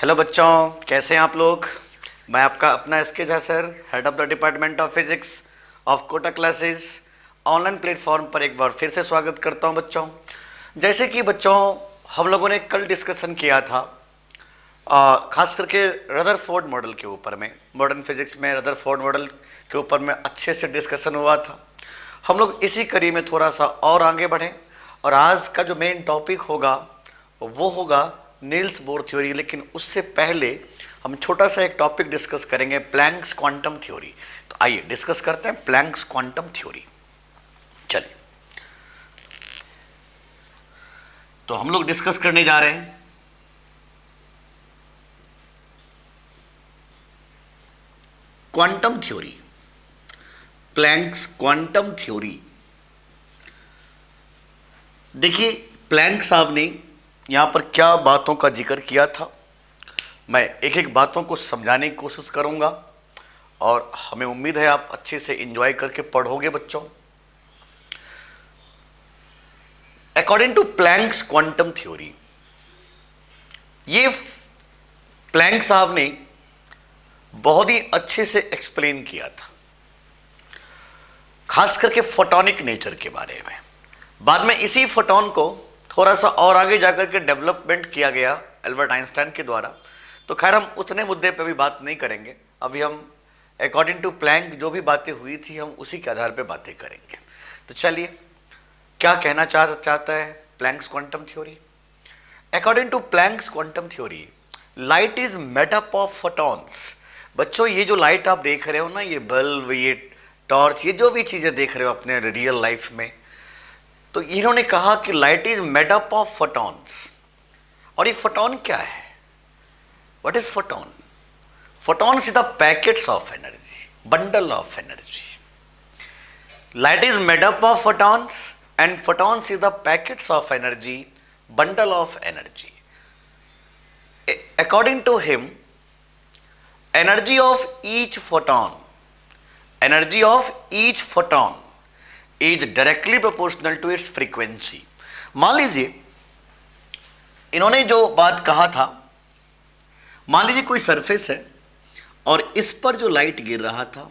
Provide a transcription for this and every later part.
Hello बच्चों, कैसे हैं आप लोग। मैं आपका अपना S K Jha sir, head of the department of physics of Kota classes online platform पर एक बार फिर से स्वागत करता हूं बच्चों। जैसे कि बच्चों हम लोगों ने कल डिस्कशन किया था खास करके रदरफोर्ड मॉडल के ऊपर में, मॉडर्न फिजिक्स में रदरफोर्ड मॉडल के ऊपर में अच्छे से डिस्कशन हुआ था। हम लोग इसी कड़ी में थोड़ा सा और आगे बढ़ें और आज का जो मेन टॉपिक होगा वो होगा नील्स बोर थ्योरी। लेकिन उससे पहले हम छोटा सा एक टॉपिक डिस्कस करेंगे, प्लैंक्स क्वांटम थ्योरी। तो आइए डिस्कस करते हैं प्लैंक्स क्वांटम थ्योरी। चलिए, तो हम लोग डिस्कस करने जा रहे हैं quantum theory, Planck's quantum theory. देखिए, प्लैंक साहब ने यहाँ पर क्या बातों का जिक्र किया था, मैं एक एक बातों को समझाने की कोशिश करूँगा और हमें उम्मीद है आप अच्छे से एंजॉय करके पढ़ोगे बच्चों। According to Planck's quantum theory, ये प्लैंक साहब ने बहुत ही अच्छे से एक्सप्लेन किया था, खास करके फोटोनिक नेचर के बारे में। बाद में इसी फोटोन को थोड़ा सा और आगे जाकर के डेवलपमेंट किया गया एल्बर्ट आइंस्टाइन के द्वारा। तो खैर हम उतने मुद्दे पे भी बात नहीं करेंगे, अभी हम अकॉर्डिंग टू प्लैंक जो भी बातें हुई थी हम उसी के आधार पे बातें करेंगे। तो चलिए, क्या कहना चाहता है Planck's quantum theory. According to Planck's quantum theory, light is made up of photons. बच्चों, ये जो लाइट आप देख रहे हो ना, ये बल्ब, ये टॉर्च, ये जो भी चीज़ें देख रहे हो अपने रियल लाइफ में, तो इन्होंने कहा कि light is made up of photons. और ये फोटॉन क्या है? What is photon? Photons is the packets of energy, bundle of energy. Light is made up of photons and photons is the packets of energy, bundle of energy. According to him, energy of each photon is directly proportional to its frequency. मान लीजिए इन्होंने जो बात कहा था, मान लीजिए कोई सरफेस है और इस पर जो लाइट गिर रहा था,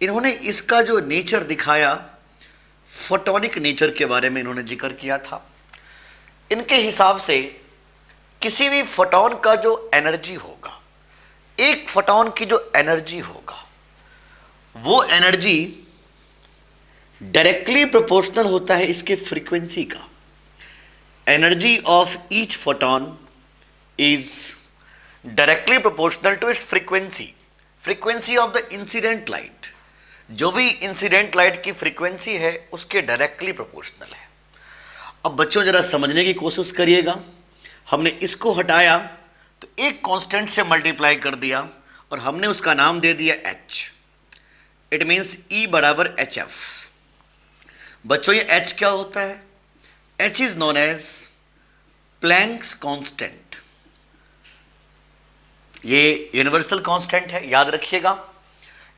इन्होंने इसका जो नेचर दिखाया, फोटोनिक नेचर के बारे में इन्होंने जिक्र किया था। इनके हिसाब से किसी भी फोटोन का जो एनर्जी होगा, एक फोटोन की जो एनर्जी होगा, वो एनर्जी डायरेक्टली प्रोपोर्शनल होता है इसके फ्रीक्वेंसी का। Energy of each photon is directly proportional to its frequency, frequency of the incident light. जो भी इंसिडेंट लाइट की फ्रीक्वेंसी है उसके डायरेक्टली प्रोपोर्शनल है। अब बच्चों जरा समझने की कोशिश करिएगा, हमने इसको हटाया तो एक कांस्टेंट से मल्टीप्लाई कर दिया और हमने उसका नाम दे दिया h। इट मीन्स E बराबर एच एफ। बच्चों, ये h क्या होता है? h is known as Planck's constant. ये यूनिवर्सल कांस्टेंट है, याद रखिएगा।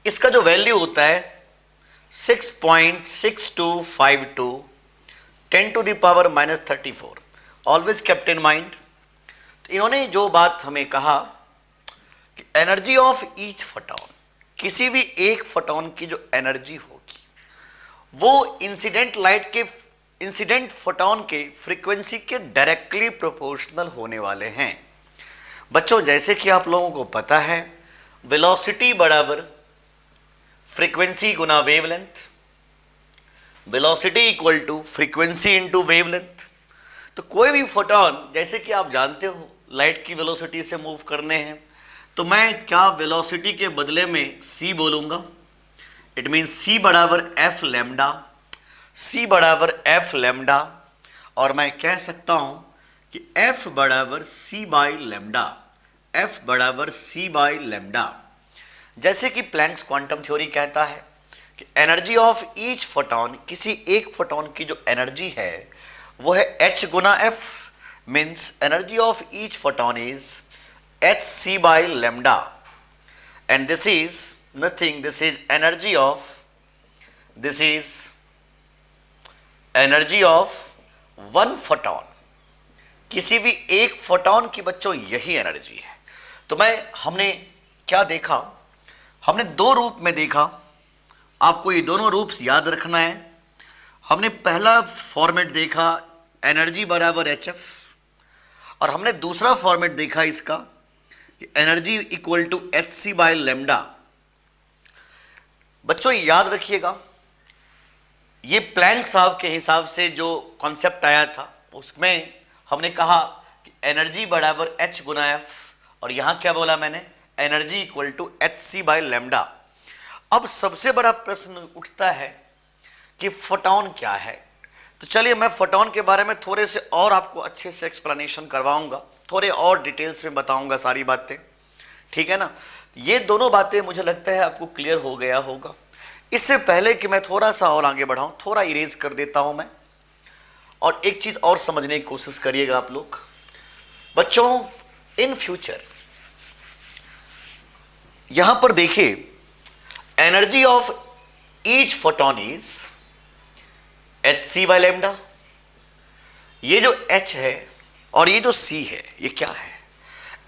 इसका जो वैल्यू होता है 6.6252 10⁻⁻34, ऑलवेज केप्ट इन माइंड। तो इन्होंने जो बात हमें कहा कि एनर्जी ऑफ ईच फोटोन, किसी भी एक फोटोन की जो एनर्जी होगी वो इंसिडेंट फोटोन के फ्रीक्वेंसी के डायरेक्टली प्रोपोर्शनल होने वाले हैं। बच्चों, जैसे कि आप लोगों को पता है, वेलोसिटी बराबर फ्रीक्वेंसी गुना wavelength, velocity equal to frequency into wavelength. तो कोई भी फोटोन, जैसे कि आप जानते हो लाइट की वेलोसिटी से मूव करने हैं, तो मैं क्या वेलोसिटी के बदले में c बोलूँगा। इट मीन्स c बराबर f लैम्डा, c बराबर f लैम्डा। और मैं कह सकता हूँ कि f बराबर c बाई लैम्डा, f बराबर c बाई लैम्डा। जैसे कि प्लैंक्स क्वांटम थ्योरी कहता है कि एनर्जी ऑफ ईच फोटोन, किसी एक फोटोन की जो एनर्जी है वो है h Guna f। Means energy of each photon is hc by lambda, and this is nothing, this is energy of one photon। किसी भी एक फोटोन की बच्चों यही एनर्जी है। तो हमने क्या देखा, हमने दो रूप में देखा, आपको ये दोनों रूप्स याद रखना है। हमने पहला फॉर्मेट देखा एनर्जी बराबर एच एफ, और हमने दूसरा फॉर्मेट देखा इसका कि energy equal to h c by lambda. बच्चों याद रखिएगा, ये प्लैंक साहब के हिसाब से जो कॉन्सेप्ट आया था उसमें हमने कहा कि एनर्जी बराबर एच गुना एफ, और यहां क्या बोला मैंने, energy equal to h c by lambda. अब सबसे बड़ा प्रश्न उठता है कि फोटॉन क्या है। तो चलिए मैं फोटॉन के बारे में थोड़े से और आपको अच्छे से एक्सप्लेनेशन करवाऊंगा, थोड़े और डिटेल्स में बताऊंगा सारी बातें, ठीक है ना। ये दोनों बातें मुझे लगता है आपको क्लियर हो गया होगा। इससे पहले कि मैं थोड़ा सा और आगे बढ़ाऊं, थोड़ा इरेज कर देता हूं मैं, और एक चीज और समझने की कोशिश करिएगा आप लोग। बच्चों इन फ्यूचर यहां पर देखिए, energy of each photon is h c by lambda. ये जो एच है और ये जो सी है, ये क्या है,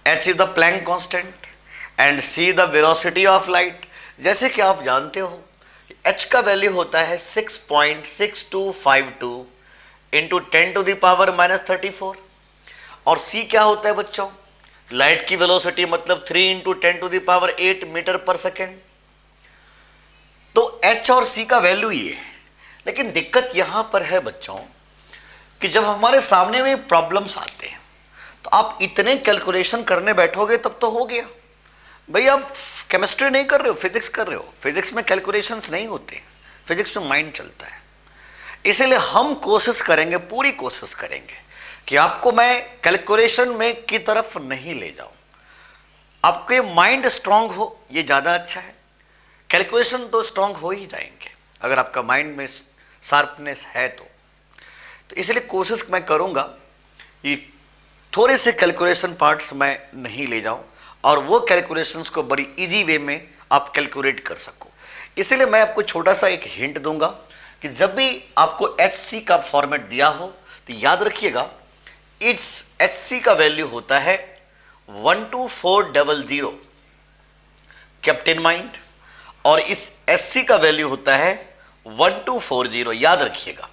H is the plank constant and see the velocity of light. जैसे कि आप जानते हो एच का वैल्यू होता है 6.6252 इंटू 10⁻⁻34, और सी क्या होता है बच्चों, लाइट की वेलोसिटी मतलब 3 इंटू 10⁸ मीटर पर सेकेंड। तो एच और सी का वैल्यू ये है। लेकिन दिक्कत यहां पर है बच्चों कि जब हमारे सामने में प्रॉब्लम्स आते हैं तो आप इतने कैलकुलेशन करने बैठोगे तब तो हो गया। भाई आप केमिस्ट्री नहीं कर रहे हो, फिजिक्स कर रहे हो, फिजिक्स में कैलकुलेशंस नहीं होते, फिजिक्स में माइंड चलता है। इसीलिए हम कोशिश करेंगे, पूरी कोशिश करेंगे कि आपको मैं कैलकुलेशन में की तरफ नहीं ले जाऊं, आपके माइंड स्ट्रांग हो ये ज़्यादा अच्छा है। कैलकुलेशन तो स्ट्रांग हो ही जाएंगे अगर आपका माइंड में शार्पनेस है तो इसलिए कोशिश मैं करूंगा कि थोड़े से कैलकुलेशन पार्ट्स मैं नहीं ले जाऊं और वो कैलकुलेशंस को बड़ी इजी वे में आप कैलकुलेट कर सको। इसलिए मैं आपको छोटा सा एक हिंट दूंगा कि जब भी आपको एच सी का फॉर्मेट दिया हो तो याद रखिएगा इस एच सी का वैल्यू होता है 12400, कैप्टन माइंड, और इस एच सी का वैल्यू होता है 1240। याद रखिएगा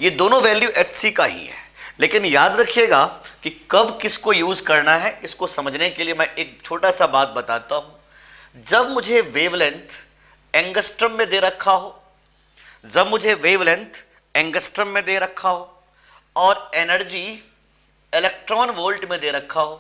ये दोनों वैल्यू एच सी का ही है, लेकिन याद रखिएगा कि कब किसको यूज करना है इसको समझने के लिए मैं एक छोटा सा बात बताता हूं। जब मुझे वेवलेंथ एंगस्ट्रम में दे रखा हो, जब मुझे वेवलेंथ एंगस्ट्रम में दे रखा हो और एनर्जी इलेक्ट्रॉन वोल्ट में दे रखा हो,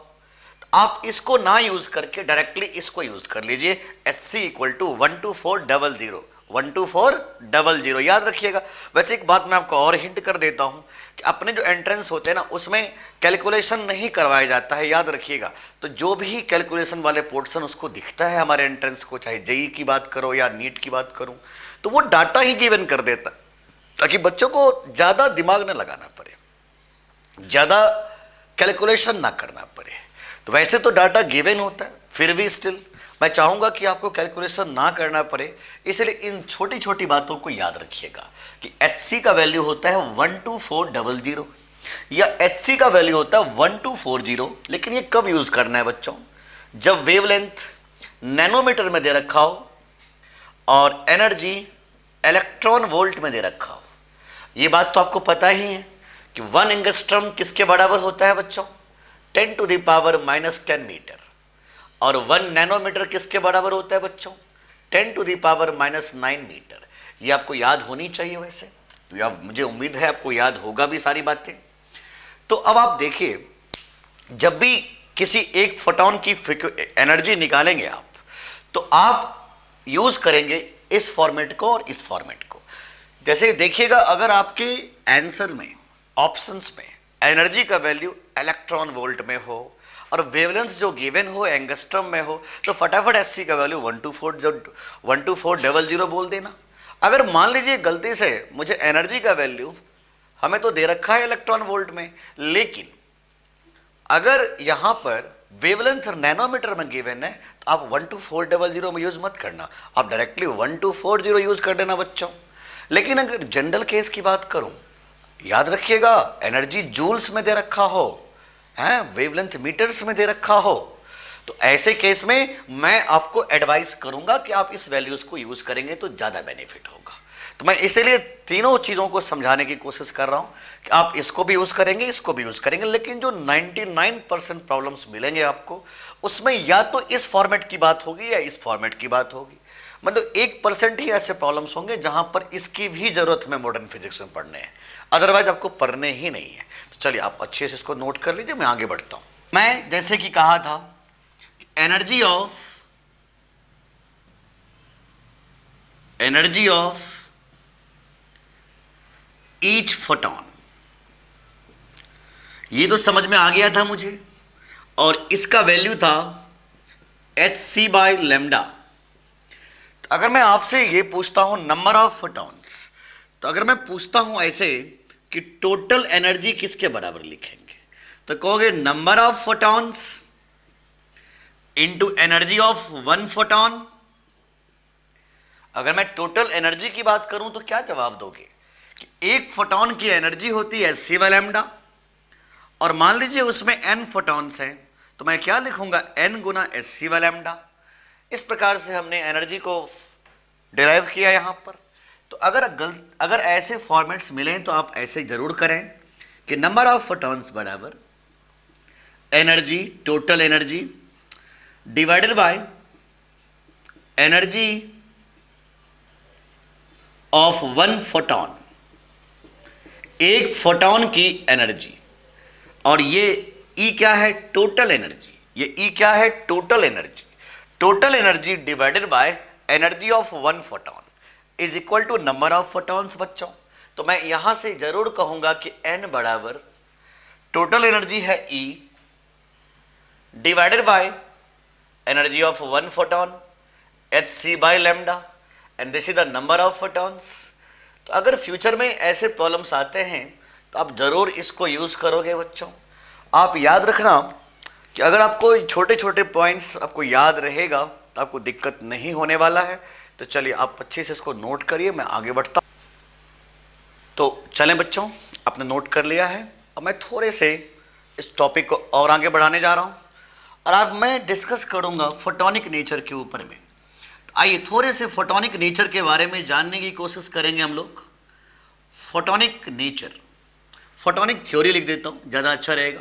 तो आप इसको ना यूज करके डायरेक्टली इसको यूज कर लीजिए, एच सी इक्वल टू 12400, 12400। याद रखिएगा। वैसे एक बात मैं आपको और हिंट कर देता हूं कि अपने जो एंट्रेंस होते हैं ना उसमें कैलकुलेशन नहीं करवाया जाता है, याद रखिएगा। तो जो भी कैलकुलेशन वाले पोर्शन उसको दिखता है हमारे एंट्रेंस को, चाहे जेई की बात करो या नीट की बात करूं, तो वो डाटा ही गिवन कर देता ताकि बच्चों को ज़्यादा दिमाग न लगाना पड़े, ज़्यादा कैलकुलेशन ना करना पड़े। तो वैसे तो डाटा गिवन होता है, फिर भी स्टिल मैं चाहूँगा कि आपको कैलकुलेशन ना करना पड़े, इसलिए इन छोटी छोटी बातों को याद रखिएगा कि एच सी का वैल्यू होता है 12400 या एच सी का वैल्यू होता है 1240। लेकिन ये कब यूज़ करना है बच्चों, जब वेवलेंथ नैनोमीटर में दे रखा हो और एनर्जी इलेक्ट्रॉन वोल्ट में दे रखा हो। ये बात तो आपको पता ही है कि 1 एंगस्ट्रम किसके बराबर होता है बच्चों, 10⁻⁻10 मीटर, और 1 नैनोमीटर किसके बराबर होता है बच्चों, 10⁻⁻9 मीटर। ये आपको याद होनी चाहिए। वैसे तो मुझे उम्मीद है आपको याद होगा भी सारी बातें। तो अब आप देखिए, जब भी किसी एक फोटॉन की एनर्जी निकालेंगे आप, तो आप यूज करेंगे इस फॉर्मेट को और इस फॉर्मेट को। जैसे देखिएगा, अगर आपके आंसर में ऑप्शंस में एनर्जी का वैल्यू इलेक्ट्रॉन वोल्ट में हो और वेवलेंथ जो गिवन हो एंगस्ट्रम में हो, तो फटाफट एच सी का वैल्यू 12400 बोल देना। अगर मान लीजिए गलती से मुझे एनर्जी का वैल्यू हमें तो दे रखा है इलेक्ट्रॉन वोल्ट में, लेकिन अगर यहाँ पर वेवलेंथ नैनोमीटर में गिवन है तो आप 12400 में यूज मत करना, आप डायरेक्टली 1240 यूज कर देना बच्चों। लेकिन अगर जनरल केस की बात करूं, याद रखिएगा एनर्जी जूल्स में दे रखा हो, हैं वेवलेंथ मीटर्स में दे रखा हो, तो ऐसे केस में मैं आपको एडवाइस करूंगा कि आप इस वैल्यूज को यूज करेंगे तो ज्यादा बेनिफिट होगा। तो मैं इसीलिए तीनों चीजों को समझाने की कोशिश कर रहा हूं कि आप इसको भी यूज करेंगे, इसको भी यूज करेंगे, लेकिन जो 99% प्रॉब्लम्स मिलेंगे आपको, उसमें या तो इस फॉर्मेट की बात होगी या इस फॉर्मेट की बात होगी। मतलब 1% ही ऐसे प्रॉब्लम्स होंगे जहां पर इसकी भी जरूरत हमें मॉडर्न फिजिक्स में पढ़ने हैं, अदरवाइज आपको पढ़ने ही नहीं है। तो चलिए आप अच्छे से इसको नोट कर लीजिए, मैं आगे बढ़ता हूं। मैं जैसे कि कहा था, एनर्जी ऑफ ईच फोटॉन, ये तो समझ में आ गया था मुझे, और इसका वैल्यू था hc/λ। तो अगर मैं आपसे ये पूछता हूं नंबर ऑफ फोटॉन्स, तो अगर मैं पूछता हूं ऐसे कि टोटल एनर्जी किसके बराबर लिखेंगे, तो कहोगे number of photons into energy of one photon. अगर मैं टोटल एनर्जी की बात करूं तो क्या जवाब दोगे कि एक फोटॉन की एनर्जी होती है c/λ, और मान लीजिए उसमें n फोटॉन्स हैं, तो मैं क्या लिखूंगा n गुना hc/λ। इस प्रकार से हमने एनर्जी को डिराइव किया यहां पर। तो अगर ऐसे फॉर्मेट्स मिलें तो आप ऐसे जरूर करें कि नंबर ऑफ फोटॉन्स बराबर energy, total energy divided by energy of one photon, एक फोटॉन की एनर्जी। और ये E क्या है, टोटल एनर्जी। ये E क्या है, total energy. Total energy divided by energy of one photon is equal to number of photons बच्चों। तो मैं यहां से जरूर कहूंगा कि n बराबर टोटल एनर्जी है E divided by energy of one photon hc/λ, and this is the number of photons. तो अगर फ्यूचर में ऐसे प्रॉब्लम्स आते हैं तो आप जरूर इसको यूज करोगे बच्चों। आप याद रखना कि अगर आपको छोटे छोटे पॉइंट्स आपको याद रहेगा तो आपको दिक्कत नहीं होने वाला है। तो चलिए आप अच्छे से इसको नोट करिए, मैं आगे बढ़ता हूं। तो चलें बच्चों, आपने नोट कर लिया है। अब मैं थोड़े से इस टॉपिक को और आगे बढ़ाने जा रहा हूं, और आज मैं डिस्कस करूंगा फोटोनिक नेचर के ऊपर में। तो आइए थोड़े से फोटोनिक नेचर के बारे में जानने की कोशिश करेंगे हम लोग। फोटोनिक नेचर, फोटोनिक थ्योरी लिख देता हूं, ज़्यादा अच्छा रहेगा।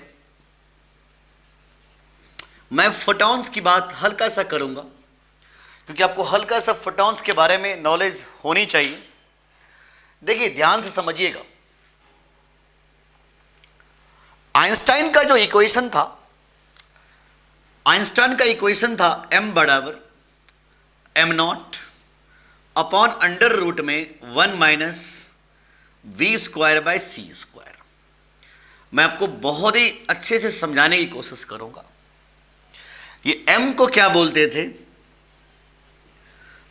मैं फोटॉन्स की बात हल्का सा करूंगा क्योंकि आपको हल्का सा फोटॉन्स के बारे में नॉलेज होनी चाहिए। देखिए ध्यान से समझिएगा, आइंस्टाइन का जो इक्वेशन था, आइंस्टाइन का इक्वेशन था m बराबर m0 अपॉन अंडर रूट में 1 माइनस v²/c²। मैं आपको बहुत ही अच्छे से समझाने की कोशिश करूंगा। ये m को क्या बोलते थे,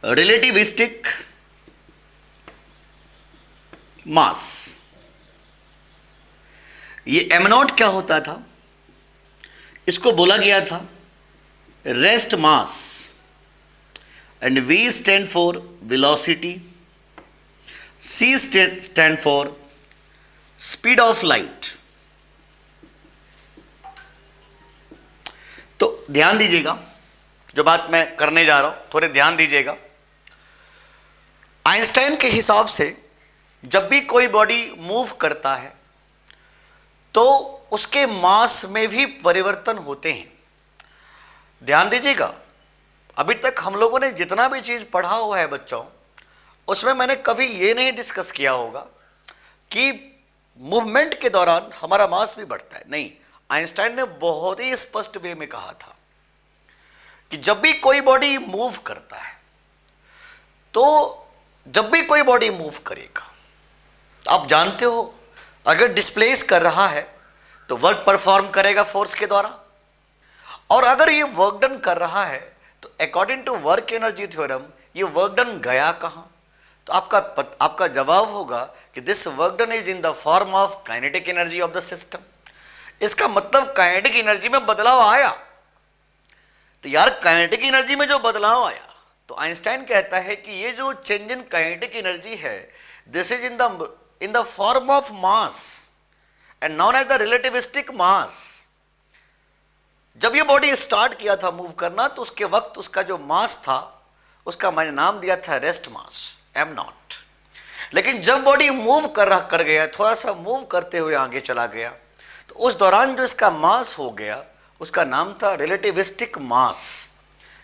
रिलेटिविस्टिक मास। ये m0 क्या होता था, इसको बोला गया था rest mass, and v stand for velocity, c stand for speed of light. तो ध्यान दीजिएगा, जो बात मैं करने जा रहा हूं थोड़े ध्यान दीजिएगा। आइंस्टाइन के हिसाब से जब भी कोई बॉडी मूव करता है तो उसके मास में भी परिवर्तन होते हैं। ध्यान दीजिएगा, अभी तक हम लोगों ने जितना भी चीज पढ़ा हुआ है बच्चों, उसमें मैंने कभी ये नहीं डिस्कस किया होगा कि मूवमेंट के दौरान हमारा मास भी बढ़ता है। नहीं, आइंस्टाइन ने बहुत ही स्पष्ट वे में कहा था कि जब भी कोई बॉडी मूव करता है, तो जब भी कोई बॉडी मूव करेगा, आप जानते हो अगर डिस्प्लेस कर रहा है तो वर्क परफॉर्म करेगा फोर्स के द्वारा, और अगर ये वर्क डन कर रहा है तो according to work energy theorem ये वर्क डन गया कहां? तो आपका जवाब होगा कि this work done is in the form of kinetic energy of the system. इसका मतलब काइनेटिक एनर्जी में बदलाव आया। तो यार काइनेटिक एनर्जी में जो बदलाव आया, तो आइंस्टाइन कहता है कि ये जो चेंज इन काइनेटिक एनर्जी है, this is in the form of mass and known as the relativistic mass. जब ये बॉडी स्टार्ट किया था मूव करना तो उसके वक्त उसका जो मास था उसका मैंने नाम दिया था रेस्ट मास, एम नॉट। लेकिन जब बॉडी मूव कर गया, थोड़ा सा मूव करते हुए आगे चला गया, तो उस दौरान जो इसका मास हो गया उसका नाम था रिलेटिविस्टिक मास।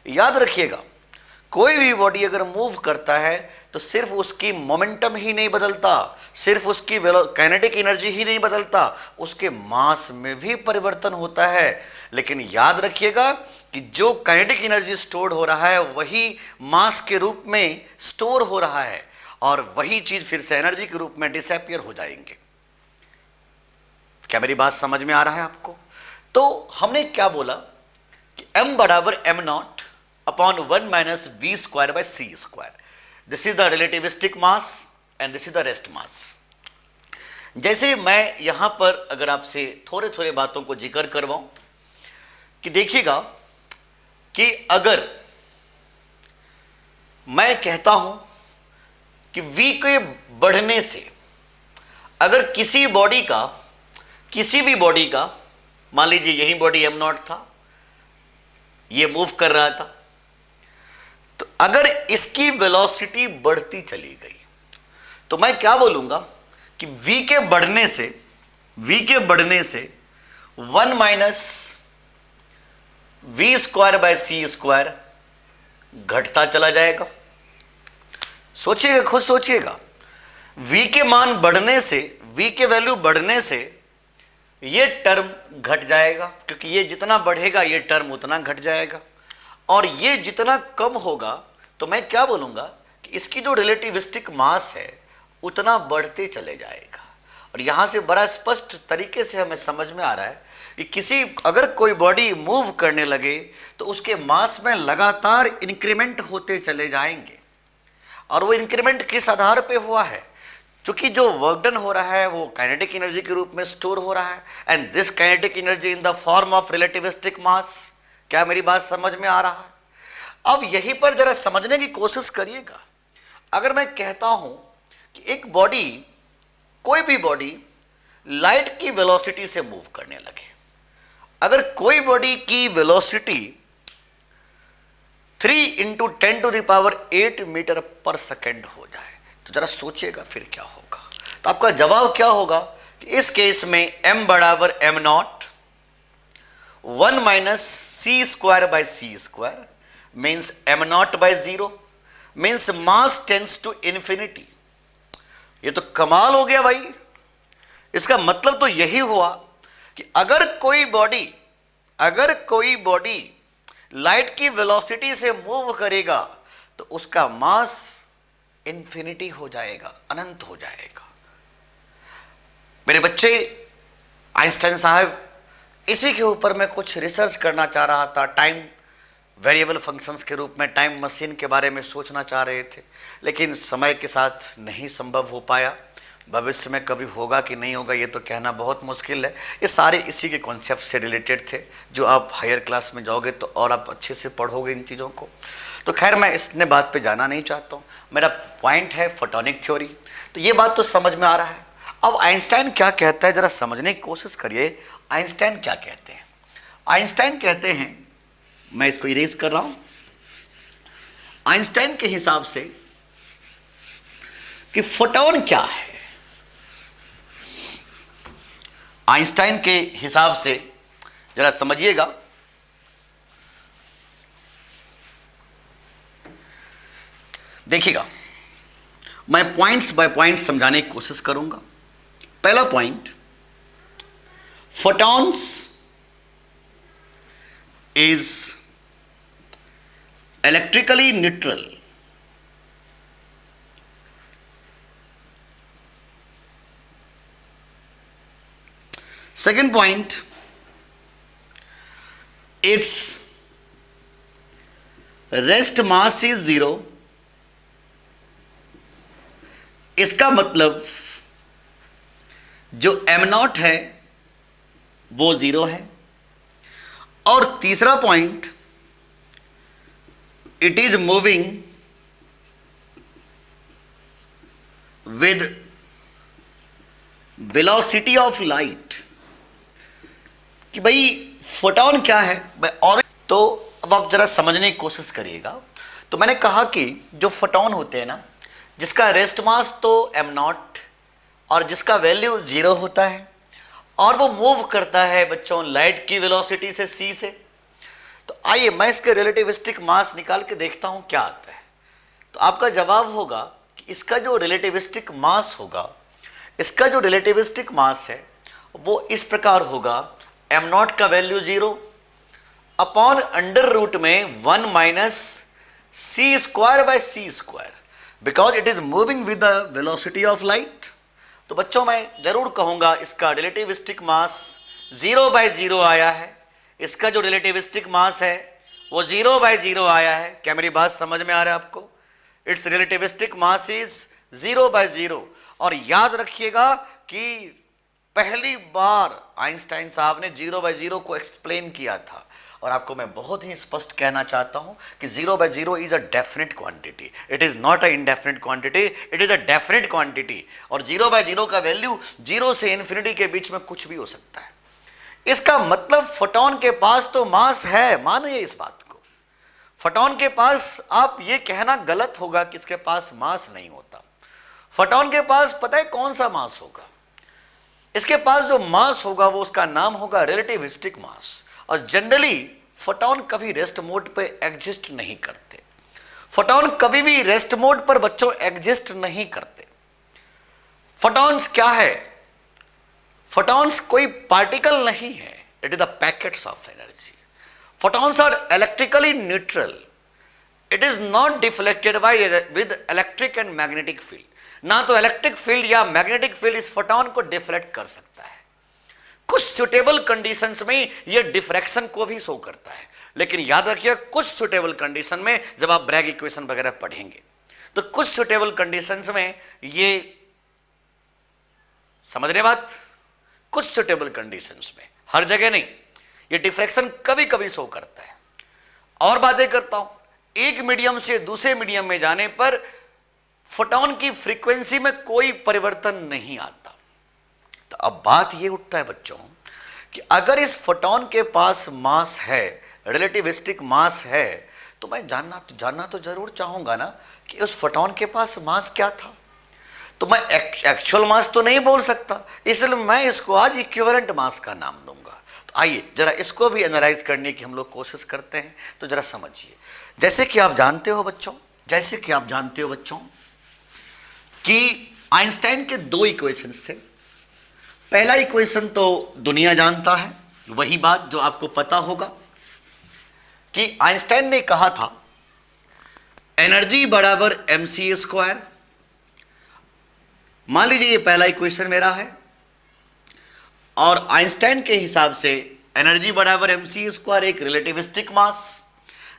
याद रखिएगा, कोई भी बॉडी अगर मूव करता है तो सिर्फ उसकी मोमेंटम ही नहीं बदलता, सिर्फ उसकी काइनेटिक एनर्जी ही नहीं बदलता, उसके मास में भी परिवर्तन होता है। लेकिन याद रखिएगा कि जो काइनेटिक एनर्जी स्टोर हो रहा है वही मास के रूप में स्टोर हो रहा है और वही चीज फिर से एनर्जी के रूप में डिसअपियर हो जाएंगे। क्या मेरी बात समझ में आ रहा है आपको? तो हमने क्या बोला कि m बराबर m naught upon 1 minus v square by c square. This is the relativistic mass and this is the rest mass. जैसे मैं यहां पर अगर आपसे थोड़े थोड़े बातों को जिक्र करवाऊं कि देखिएगा कि अगर मैं कहता हूं कि v के बढ़ने से अगर किसी भी बॉडी का मान लीजिए यही बॉडी एम नॉट था, ये मूव कर रहा था, तो अगर इसकी वेलोसिटी बढ़ती चली गई तो मैं क्या बोलूंगा कि v के बढ़ने से 1 minus v square by c square घटता चला जाएगा। सोचिएगा, खुद सोचिएगा, v के मान बढ़ने से, v के वैल्यू बढ़ने से ये टर्म घट जाएगा, क्योंकि ये जितना बढ़ेगा ये टर्म उतना घट जाएगा, और ये जितना कम होगा तो मैं क्या बोलूंगा कि इसकी जो रिलेटिविस्टिक मास है उतना बढ़ते चले जाएगा। और यहां से बड़ा स्पष्ट तरीके से हमें समझ में आ रहा है कि अगर कोई बॉडी मूव करने लगे तो उसके मास में लगातार इंक्रीमेंट होते चले जाएंगे। और वो इंक्रीमेंट किस आधार पे हुआ है? क्योंकि जो वर्क डन हो रहा है वो काइनेटिक एनर्जी के रूप में स्टोर हो रहा है, and this kinetic energy in the form of relativistic mass. क्या मेरी बात समझ में आ रहा है? अब यहीं पर जरा समझने की कोशिश करिएगा। अगर मैं कहता हूं कि एक बॉडी, कोई भी बॉडी लाइट की वेलोसिटी से मूव करने लगे, अगर कोई बॉडी की वेलोसिटी 3 इंटू 10⁸ मीटर पर सेकेंड हो जाए तो जरा सोचिएगा फिर क्या होगा। तो आपका जवाब क्या होगा कि इस केस में m बराबर m naught 1 minus c square by c square means m naught by 0 means mass tends to infinity. ये तो कमाल हो गया भाई। इसका मतलब तो यही हुआ कि अगर कोई बॉडी लाइट की वेलोसिटी से मूव करेगा तो उसका मास इन्फिनिटी हो जाएगा, अनंत हो जाएगा। मेरे बच्चे, आइंस्टाइन साहब इसी के ऊपर मैं कुछ रिसर्च करना चाह रहा था, टाइम वेरिएबल फंक्शंस के रूप में टाइम मशीन के बारे में सोचना चाह रहे थे, लेकिन समय के साथ नहीं संभव हो पाया। भविष्य में कभी होगा कि नहीं होगा ये तो कहना बहुत मुश्किल है। ये सारे इसी के कॉन्सेप्ट से रिलेटेड थे, जो आप हायर क्लास में जाओगे तो और आप अच्छे से पढ़ोगे इन चीज़ों को। तो खैर मैं इसने बात पे जाना नहीं चाहता हूँ। मेरा पॉइंट है फोटोनिक थ्योरी। तो ये बात तो समझ में आ रहा है। अब आइंस्टाइन क्या कहता है जरा समझने की कोशिश करिए। आइंस्टाइन क्या कहते हैं? आइंस्टाइन कहते हैं, मैं इसको इरेज कर रहा हूँ, आइंस्टाइन के हिसाब से कि फोटोन क्या है। आइंस्टाइन के हिसाब से जरा समझिएगा, देखिएगा, मैं पॉइंट्स बाय पॉइंट्स समझाने की कोशिश करूंगा। पहला point, photons is electrically neutral. Second point, its rest mass is 0। इसका मतलब जो m नॉट है वो 0 है। और तीसरा point, it is moving with velocity of light, कि भाई फोटोन क्या है और तो अब आप जरा समझने की कोशिश करिएगा। तो मैंने कहा कि जो फोटोन होते हैं ना, जिसका रेस्ट मास तो एम नॉट और जिसका वैल्यू 0 होता है और वो मूव करता है बच्चों लाइट की वेलोसिटी से c से। तो आइए मैं इसके रिलेटिविस्टिक मास निकाल के देखता हूं क्या आता है। तो आपका जवाब होगा कि इसका जो रिलेटिविस्टिक मास होगा, इसका जो रिलेटिविस्टिक मास है वो इस प्रकार होगा, एम नॉट का वैल्यू 0 अपॉन अंडर रूट में 1 minus c square by c square, because it is moving with the velocity of light. तो बच्चों मैं जरूर कहूंगा इसका रिलेटिविस्टिक मास 0/0 आया है, इसका जो रिलेटिविस्टिक मास है वो 0/0 आया है। क्या मेरी बात समझ में आ रहा है आपको? It's relativistic mass is 0/0। और याद रखिएगा कि पहली बार आइंस्टाइन साहब ने 0/0 को एक्सप्लेन किया था। और आपको मैं बहुत ही स्पष्ट कहना चाहता हूं कि 0/0 is a definite quantity, it is not a indefinite quantity, it is a definite quantity. और 0/0 का वैल्यू 0 से इन्फिनिटी के बीच में कुछ भी हो सकता है। इसका मतलब फोटोन के पास तो मास है, मानिए इस बात को। फोटोन के पास, आप ये कहना गलत होगा कि इसके पास मास नहीं होता। फोटोन के पास पता है कौन सा मास होगा? इसके पास जो मास होगा वो उसका नाम होगा रिलेटिविस्टिक मास। और जनरली फोटोन कभी रेस्ट मोड पे एग्जिस्ट नहीं करते। फोटोन कभी भी रेस्ट मोड पर बच्चों एग्जिस्ट नहीं करते। फोटॉन्स क्या है? फोटॉन्स कोई पार्टिकल नहीं है, it is the packets of energy. Photons are electrically neutral, it is not deflected by with electric and magnetic field. ना तो इलेक्ट्रिक फील्ड या मैग्नेटिक फील्ड इस फोटॉन को डिफ्लेक्ट कर सकता है। कुछ सुटेबल कंडीशंस में यह डिफ्रैक्शन को भी शो करता है, लेकिन याद रखिए कुछ सुटेबल कंडीशन में, जब आप ब्रैग इक्वेशन वगैरह पढ़ेंगे तो कुछ सुटेबल कंडीशंस में ये, समझ रहे बात, कुछ सुटेबल कंडीशंस में, हर जगह नहीं, ये डिफ्रैक्शन कभी कभी शो करता है। और बातें करता हूं, एक मीडियम से दूसरे मीडियम में जाने पर फोटॉन की फ्रीक्वेंसी में कोई परिवर्तन नहीं आता। तो अब बात ये उठता है बच्चों कि अगर इस फोटॉन के पास मास है, रिलेटिविस्टिक मास है, तो मैं जानना तो जरूर चाहूंगा ना कि उस फोटॉन के पास मास क्या था। तो मैं एक्चुअल मास तो नहीं बोल सकता, इसलिए मैं इसको आज इक्विवेलेंट मास का नाम दूंगा। तो आइए जरा इसको भी एनालाइज करने की हम लोग कोशिश करते हैं। तो जरा समझिए, जैसे कि आप जानते हो बच्चों कि आइंस्टाइन के 2 इक्वेशंस थे। पहला इक्वेशन तो दुनिया जानता है, वही बात जो आपको पता होगा कि आइंस्टाइन ने कहा था एनर्जी बराबर mc²। मान लीजिए ये पहला इक्वेशन मेरा है और आइंस्टाइन के हिसाब से एनर्जी बराबर mc² एक relativistic mass,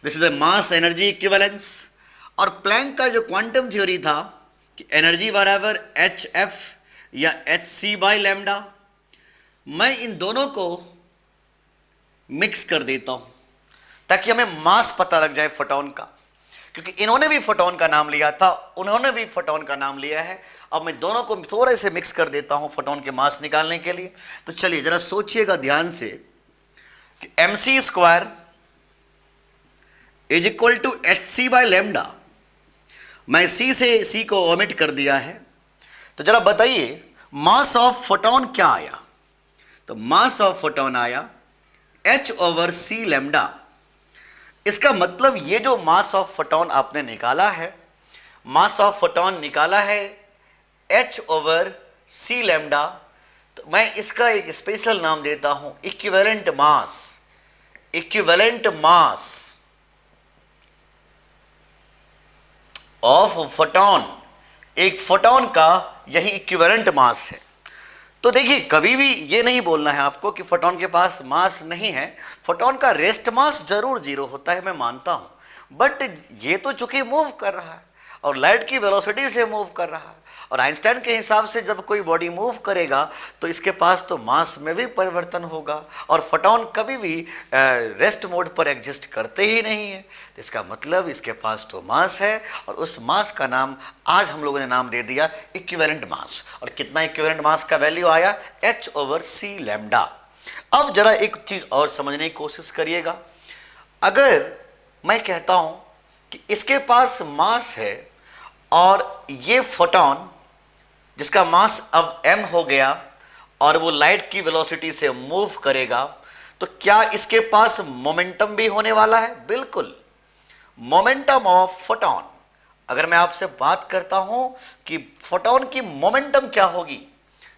this is a mass energy equivalence. और प्लैंक का जो क्वांटम थ्योरी था कि एनर्जी बराबर hf या hc/λ, मैं इन दोनों को मिक्स कर देता हूं ताकि हमें मास पता लग जाए फोटॉन का, क्योंकि इन्होंने भी फोटॉन का नाम लिया था, उन्होंने भी फोटॉन का नाम लिया है। अब मैं दोनों को थोड़े से मिक्स कर देता हूं फोटॉन के मास निकालने के लिए। तो चलिए जरा सोचिएगा ध्यान से कि mc² is equal to hc/λ। मैं c से c को ओमिट कर दिया है। तो जरा बताइए मास ऑफ फोटॉन क्या आया? तो मास ऑफ फोटॉन आया h/c²। इसका मतलब ये जो मास ऑफ फोटॉन आपने निकाला है, मास ऑफ फोटॉन निकाला है h/c²। तो मैं इसका एक स्पेशल नाम देता हूं equivalent mass. Equivalent mass of photon, एक फोटॉन का यही इक्विवेलेंट मास है। तो देखिए कभी भी ये नहीं बोलना है आपको कि फोटॉन के पास मास नहीं है। फोटॉन का रेस्ट मास जरूर 0 होता है, मैं मानता हूं, बट ये तो चूंकि मूव कर रहा है और लाइट की वेलोसिटी से मूव कर रहा है। और आइंस्टाइन के हिसाब से जब कोई बॉडी मूव करेगा तो इसके पास तो मास में भी परिवर्तन होगा, और फोटॉन कभी भी रेस्ट मोड पर एग्जिस्ट करते ही नहीं है। तो इसका मतलब इसके पास तो मास है, और उस मास का नाम आज हम लोगों ने नाम दे दिया इक्विवेलेंट मास। और कितना इक्विवेलेंट मास का वैल्यू आया? h/c²। अब जरा एक चीज और समझने की कोशिश करिएगा। अगर मैं कहता हूं कि इसके पास मास है और ये फोटॉन जिसका मास अब m हो गया और वो लाइट की वेलोसिटी से मूव करेगा, तो क्या इसके पास मोमेंटम भी होने वाला है? बिल्कुल, मोमेंटम ऑफ फोटॉन। अगर मैं आपसे बात करता हूं कि फोटॉन की मोमेंटम क्या होगी,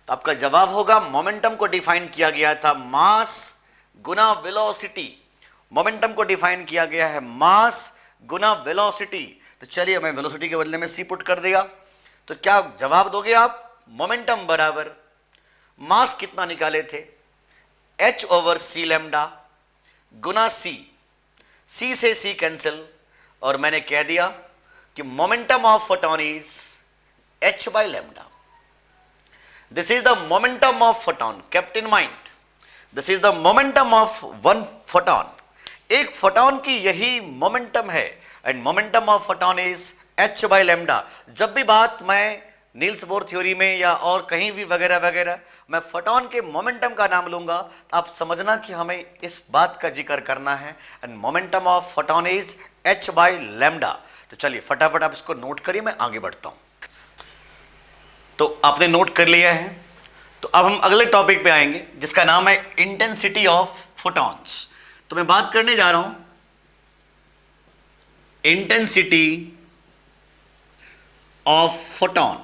तो आपका जवाब होगा, मोमेंटम को डिफाइन किया गया था मास गुना वेलोसिटी। मोमेंटम को डिफाइन किया गया है मास गुना वेलोसिटी। तो चलिए, मैं वेलोसिटी के बदले में सी पुट कर देगा, तो क्या जवाब दोगे आप? मोमेंटम बराबर मास कितना निकाले थे, h ओवर सी लैम्डा गुना सी, सी से सी कैंसिल, और मैंने कह दिया कि momentum of photon is h by lambda. This is the momentum of photon, kept in mind, this is the momentum of one photon. एक फोटॉन की यही मोमेंटम है, and momentum of photon is h by lambda. जब भी बात मैं Niels Bohr theory में या और कहीं भी वगैरह वगैरह मैं फोटॉन के मोमेंटम का नाम लूंगा, तो आप समझना कि हमें इस बात का जिक्र करना है, and momentum of photon is h by lambda. तो चलिए फटाफट आप इसको नोट करिए, मैं आगे बढ़ता हूं। तो आपने नोट कर लिया है, तो अब हम अगले टॉपिक पे आएंगे जिसका नाम है इंटेंसिटी ऑफ फोटॉन्स। तो मैं बात करने जा रहा हूं इंटेंसिटी ऑफ फोटॉन।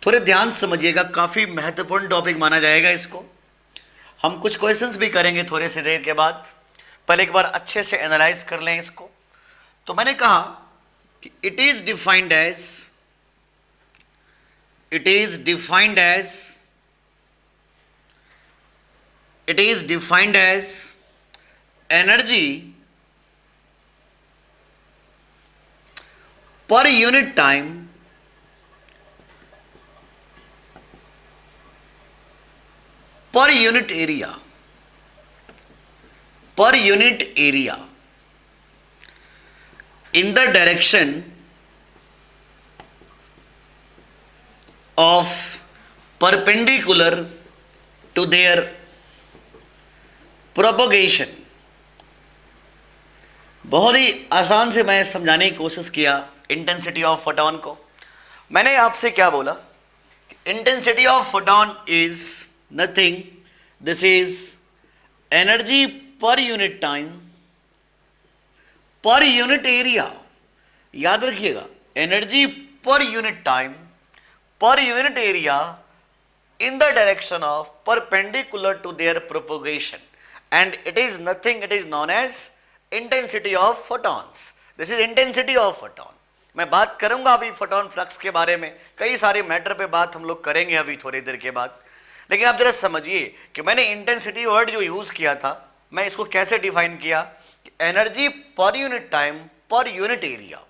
थोड़े ध्यान समझिएगा, काफी महत्वपूर्ण टॉपिक माना जाएगा इसको। हम कुछ क्वेश्चंस भी करेंगे थोड़े से देर के बाद, पहले एक बार अच्छे से एनालाइज कर लें इसको। तो मैंने कहा कि it is defined as energy per unit time per unit area in the direction of perpendicular to their propagation। बहुत ही आसान से मैं समझाने की कोशिश किया इंटेंसिटी ऑफ फोटॉन को। मैंने आपसे क्या बोला? Intensity of photon is nothing, this is energy per unit time per unit area। याद रखिएगा, energy per unit time per unit area in the direction of perpendicular to their propagation, and it is nothing, it is known as intensity of photons। this is intensity of photon। मैं बात करूंगा अभी photon flux के बारे में, कई सारे matter पे बात हम लोग करेंगे अभी थोड़ी देर के बाद। लेकिन आप जरा समझिए कि मैंने इंटेंसिटी वर्ड जो यूज किया था, मैं इसको कैसे डिफाइन किया? Energy per unit time per unit area.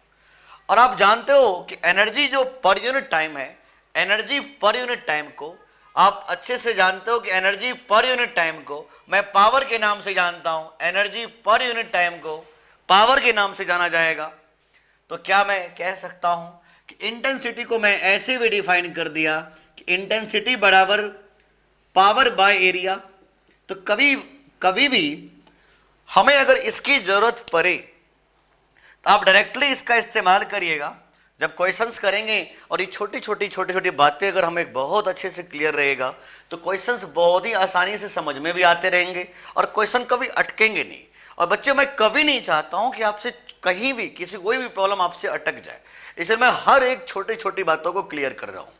और आप जानते हो कि एनर्जी जो पर यूनिट टाइम है, एनर्जी पर यूनिट टाइम को आप अच्छे से जानते हो कि एनर्जी पर यूनिट टाइम को मैं पावर के नाम से जानता हूं। एनर्जी पर यूनिट टाइम को पावर के नाम से जाना जाएगा। तो क्या मैं कह सकता हूं कि इंटेंसिटी को मैं ऐसे भी डिफाइन कर दिया कि इंटेंसिटी बराबर पावर बाय एरिया। तो कभी भी हमें अगर इसकी जरूरत पड़े तो आप डायरेक्टली इसका इस्तेमाल करिएगा जब क्वेश्चंस करेंगे। और ये छोटी छोटी बातें अगर हमें बहुत अच्छे से क्लियर रहेगा तो क्वेश्चंस बहुत ही आसानी से समझ में भी आते रहेंगे और क्वेश्चन कभी अटकेंगे नहीं। और बच्चों, मैं कभी नहीं चाहता हूं कि आपसे कहीं भी कोई भी प्रॉब्लम आपसे अटक जाए, इसलिए मैं हर एक छोटी बातों को क्लियर कर रहा हूं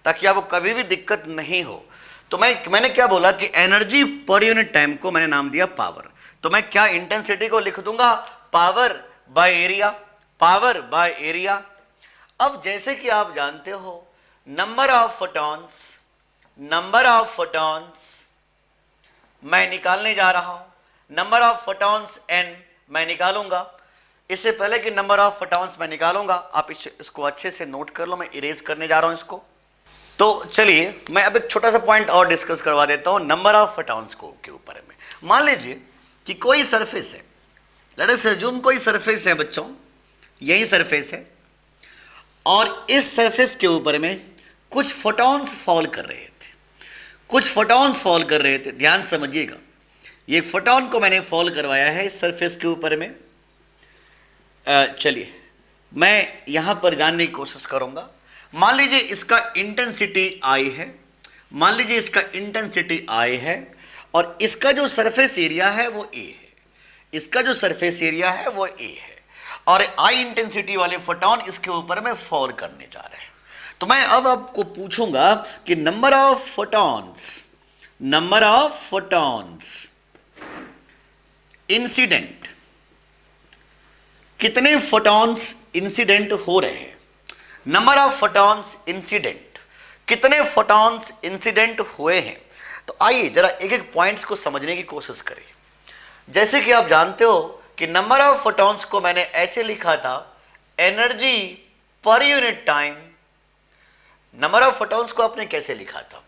ताकि आपको कभी भी दिक्कत नहीं हो। तो मैंने क्या बोला कि एनर्जी पर यूनिट टाइम को मैंने नाम दिया पावर। तो मैं क्या इंटेंसिटी को लिख दूंगा power by area, power by area. अब जैसे कि आप जानते हो नंबर ऑफ फोटॉन्स मैं निकालने जा रहा हूं। नंबर ऑफ फोटॉन्स n मैं निकालूंगा। इससे पहले कि नंबर ऑफ फोटॉन्स मैं निकालूंगा, आप इसको अच्छे से नोट कर लो, मैं इरेज करने जा रहा हूं इसको। तो चलिए मैं अब एक छोटा सा पॉइंट और डिस्कस करवा देता हूं नंबर ऑफ फोटॉन्स को के ऊपर में। मान लीजिए कि कोई सरफेस है, लेट अस अज्यूम कोई सरफेस है बच्चों, यही सरफेस है, और इस सरफेस के ऊपर में कुछ फोटॉन्स फॉल कर रहे थे। कुछ फोटॉन्स फॉल कर रहे थे, ध्यान समझिएगा। ये फोटॉन को मैंने फॉल करवाया है इस सरफेस के ऊपर में। चलिए मैं यहां पर जानने की कोशिश करूंगा। मान लीजिए इसका इंटेंसिटी आई है, मान लीजिए इसका इंटेंसिटी आई है और इसका जो सरफेस एरिया है वो ए है, इसका जो सरफेस एरिया है वो ए है और आई इंटेंसिटी वाले फोटॉन इसके ऊपर में फॉल करने जा रहे हैं। तो मैं अब आपको पूछूंगा कि नंबर ऑफ फोटॉन्स इंसिडेंट, कितने फोटॉन्स इंसिडेंट हो रहे हैं। नंबर ऑफ फोटॉन्स इंसिडेंट, कितने फोटॉन्स इंसिडेंट हुए हैं। तो आइए जरा एक एक पॉइंट्स को समझने की कोशिश करें। जैसे कि आप जानते हो कि नंबर ऑफ फोटॉन्स को मैंने ऐसे लिखा था, energy per unit time. Number of photons को आपने कैसे लिखा था,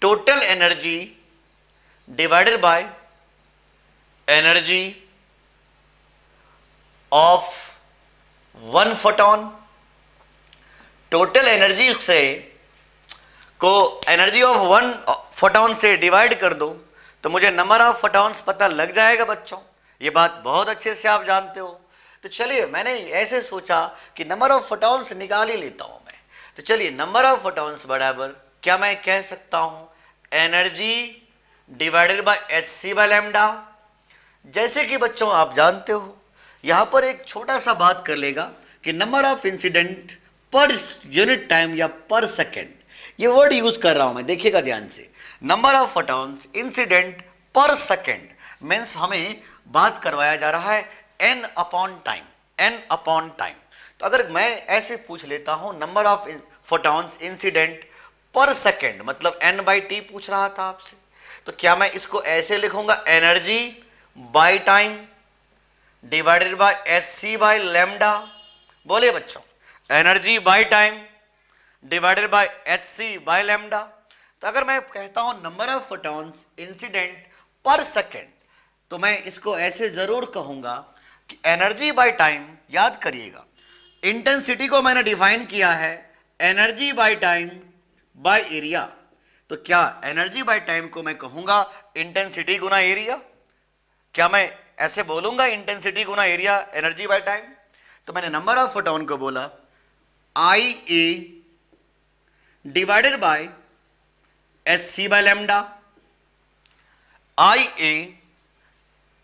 total energy divided by energy of one photon. Total energy से को एनर्जी ऑफ वन फोटॉन से डिवाइड कर दो तो मुझे नंबर ऑफ फोटॉन्स पता लग जाएगा बच्चों। ये बात बहुत अच्छे से आप जानते हो। तो चलिए मैंने ऐसे सोचा कि नंबर ऑफ फोटॉन्स निकाल ही लेता हूं मैं। तो चलिए नंबर ऑफ फोटॉन्स बराबर क्या मैं कह सकता हूं, energy divided by H by lambda. जैसे कि बच्चों आप जानते हो यहां पर एक छोटा सा बात कर लेगा कि नंबर ऑफ इंसिडेंट पर यूनिट टाइम या पर सेकेंड, ये वर्ड यूज कर रहा हूं मैं, देखिएगा ध्यान से। Number of photons incident per second means हमें बात करवाया जा रहा है n upon time, n upon time. तो अगर मैं ऐसे पूछ लेता हूं number of photons incident per second, मतलब n/t पूछ रहा था आपसे, तो क्या मैं इसको ऐसे लिखूंगा, energy by time divided by H by lambda. बोलिए बच्चों, energy by time divided by H by lambda. तो अगर मैं कहता हूं number of photons incident per second, तो मैं इसको ऐसे जरूर कहूंगा कि एनर्जी बाय टाइम, याद करिएगा इंटेंसिटी को मैंने डिफाइन किया है energy by time by area. तो क्या एनर्जी बाय टाइम को मैं कहूंगा इंटेंसिटी गुना एरिया। क्या मैं ऐसे बोलूंगा इंटेंसिटी गुना एरिया एनर्जी बाय टाइम। तो मैंने नंबर ऑफ फोटॉन को बोला I A divided by H by lambda, I A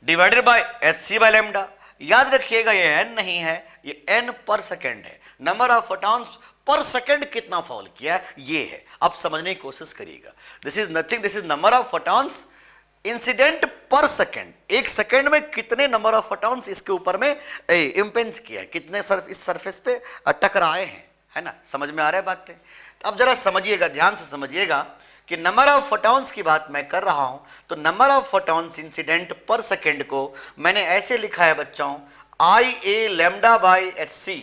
divided by H by lambda. याद रखिएगा ये n नहीं है, ये n पर सेकेंड है। Number of photons per second कितना फॉल किया है ये है, आप समझने की कोशिश करिएगा। This is nothing, this is number of photons incident per second. एक सेकेंड में कितने नंबर ऑफ फोटॉन्स इसके ऊपर में इंपेंज किया है, कितने इस सरफेस पे टकराए हैं, है ना। समझ में आ रहा है बातें। तो अब जरा समझिएगा, ध्यान से समझिएगा कि नंबर ऑफ फोटॉन्स की बात मैं कर रहा हूं। तो number of photons incident per second को मैंने ऐसे लिखा है बच्चों, I A lambda by H C,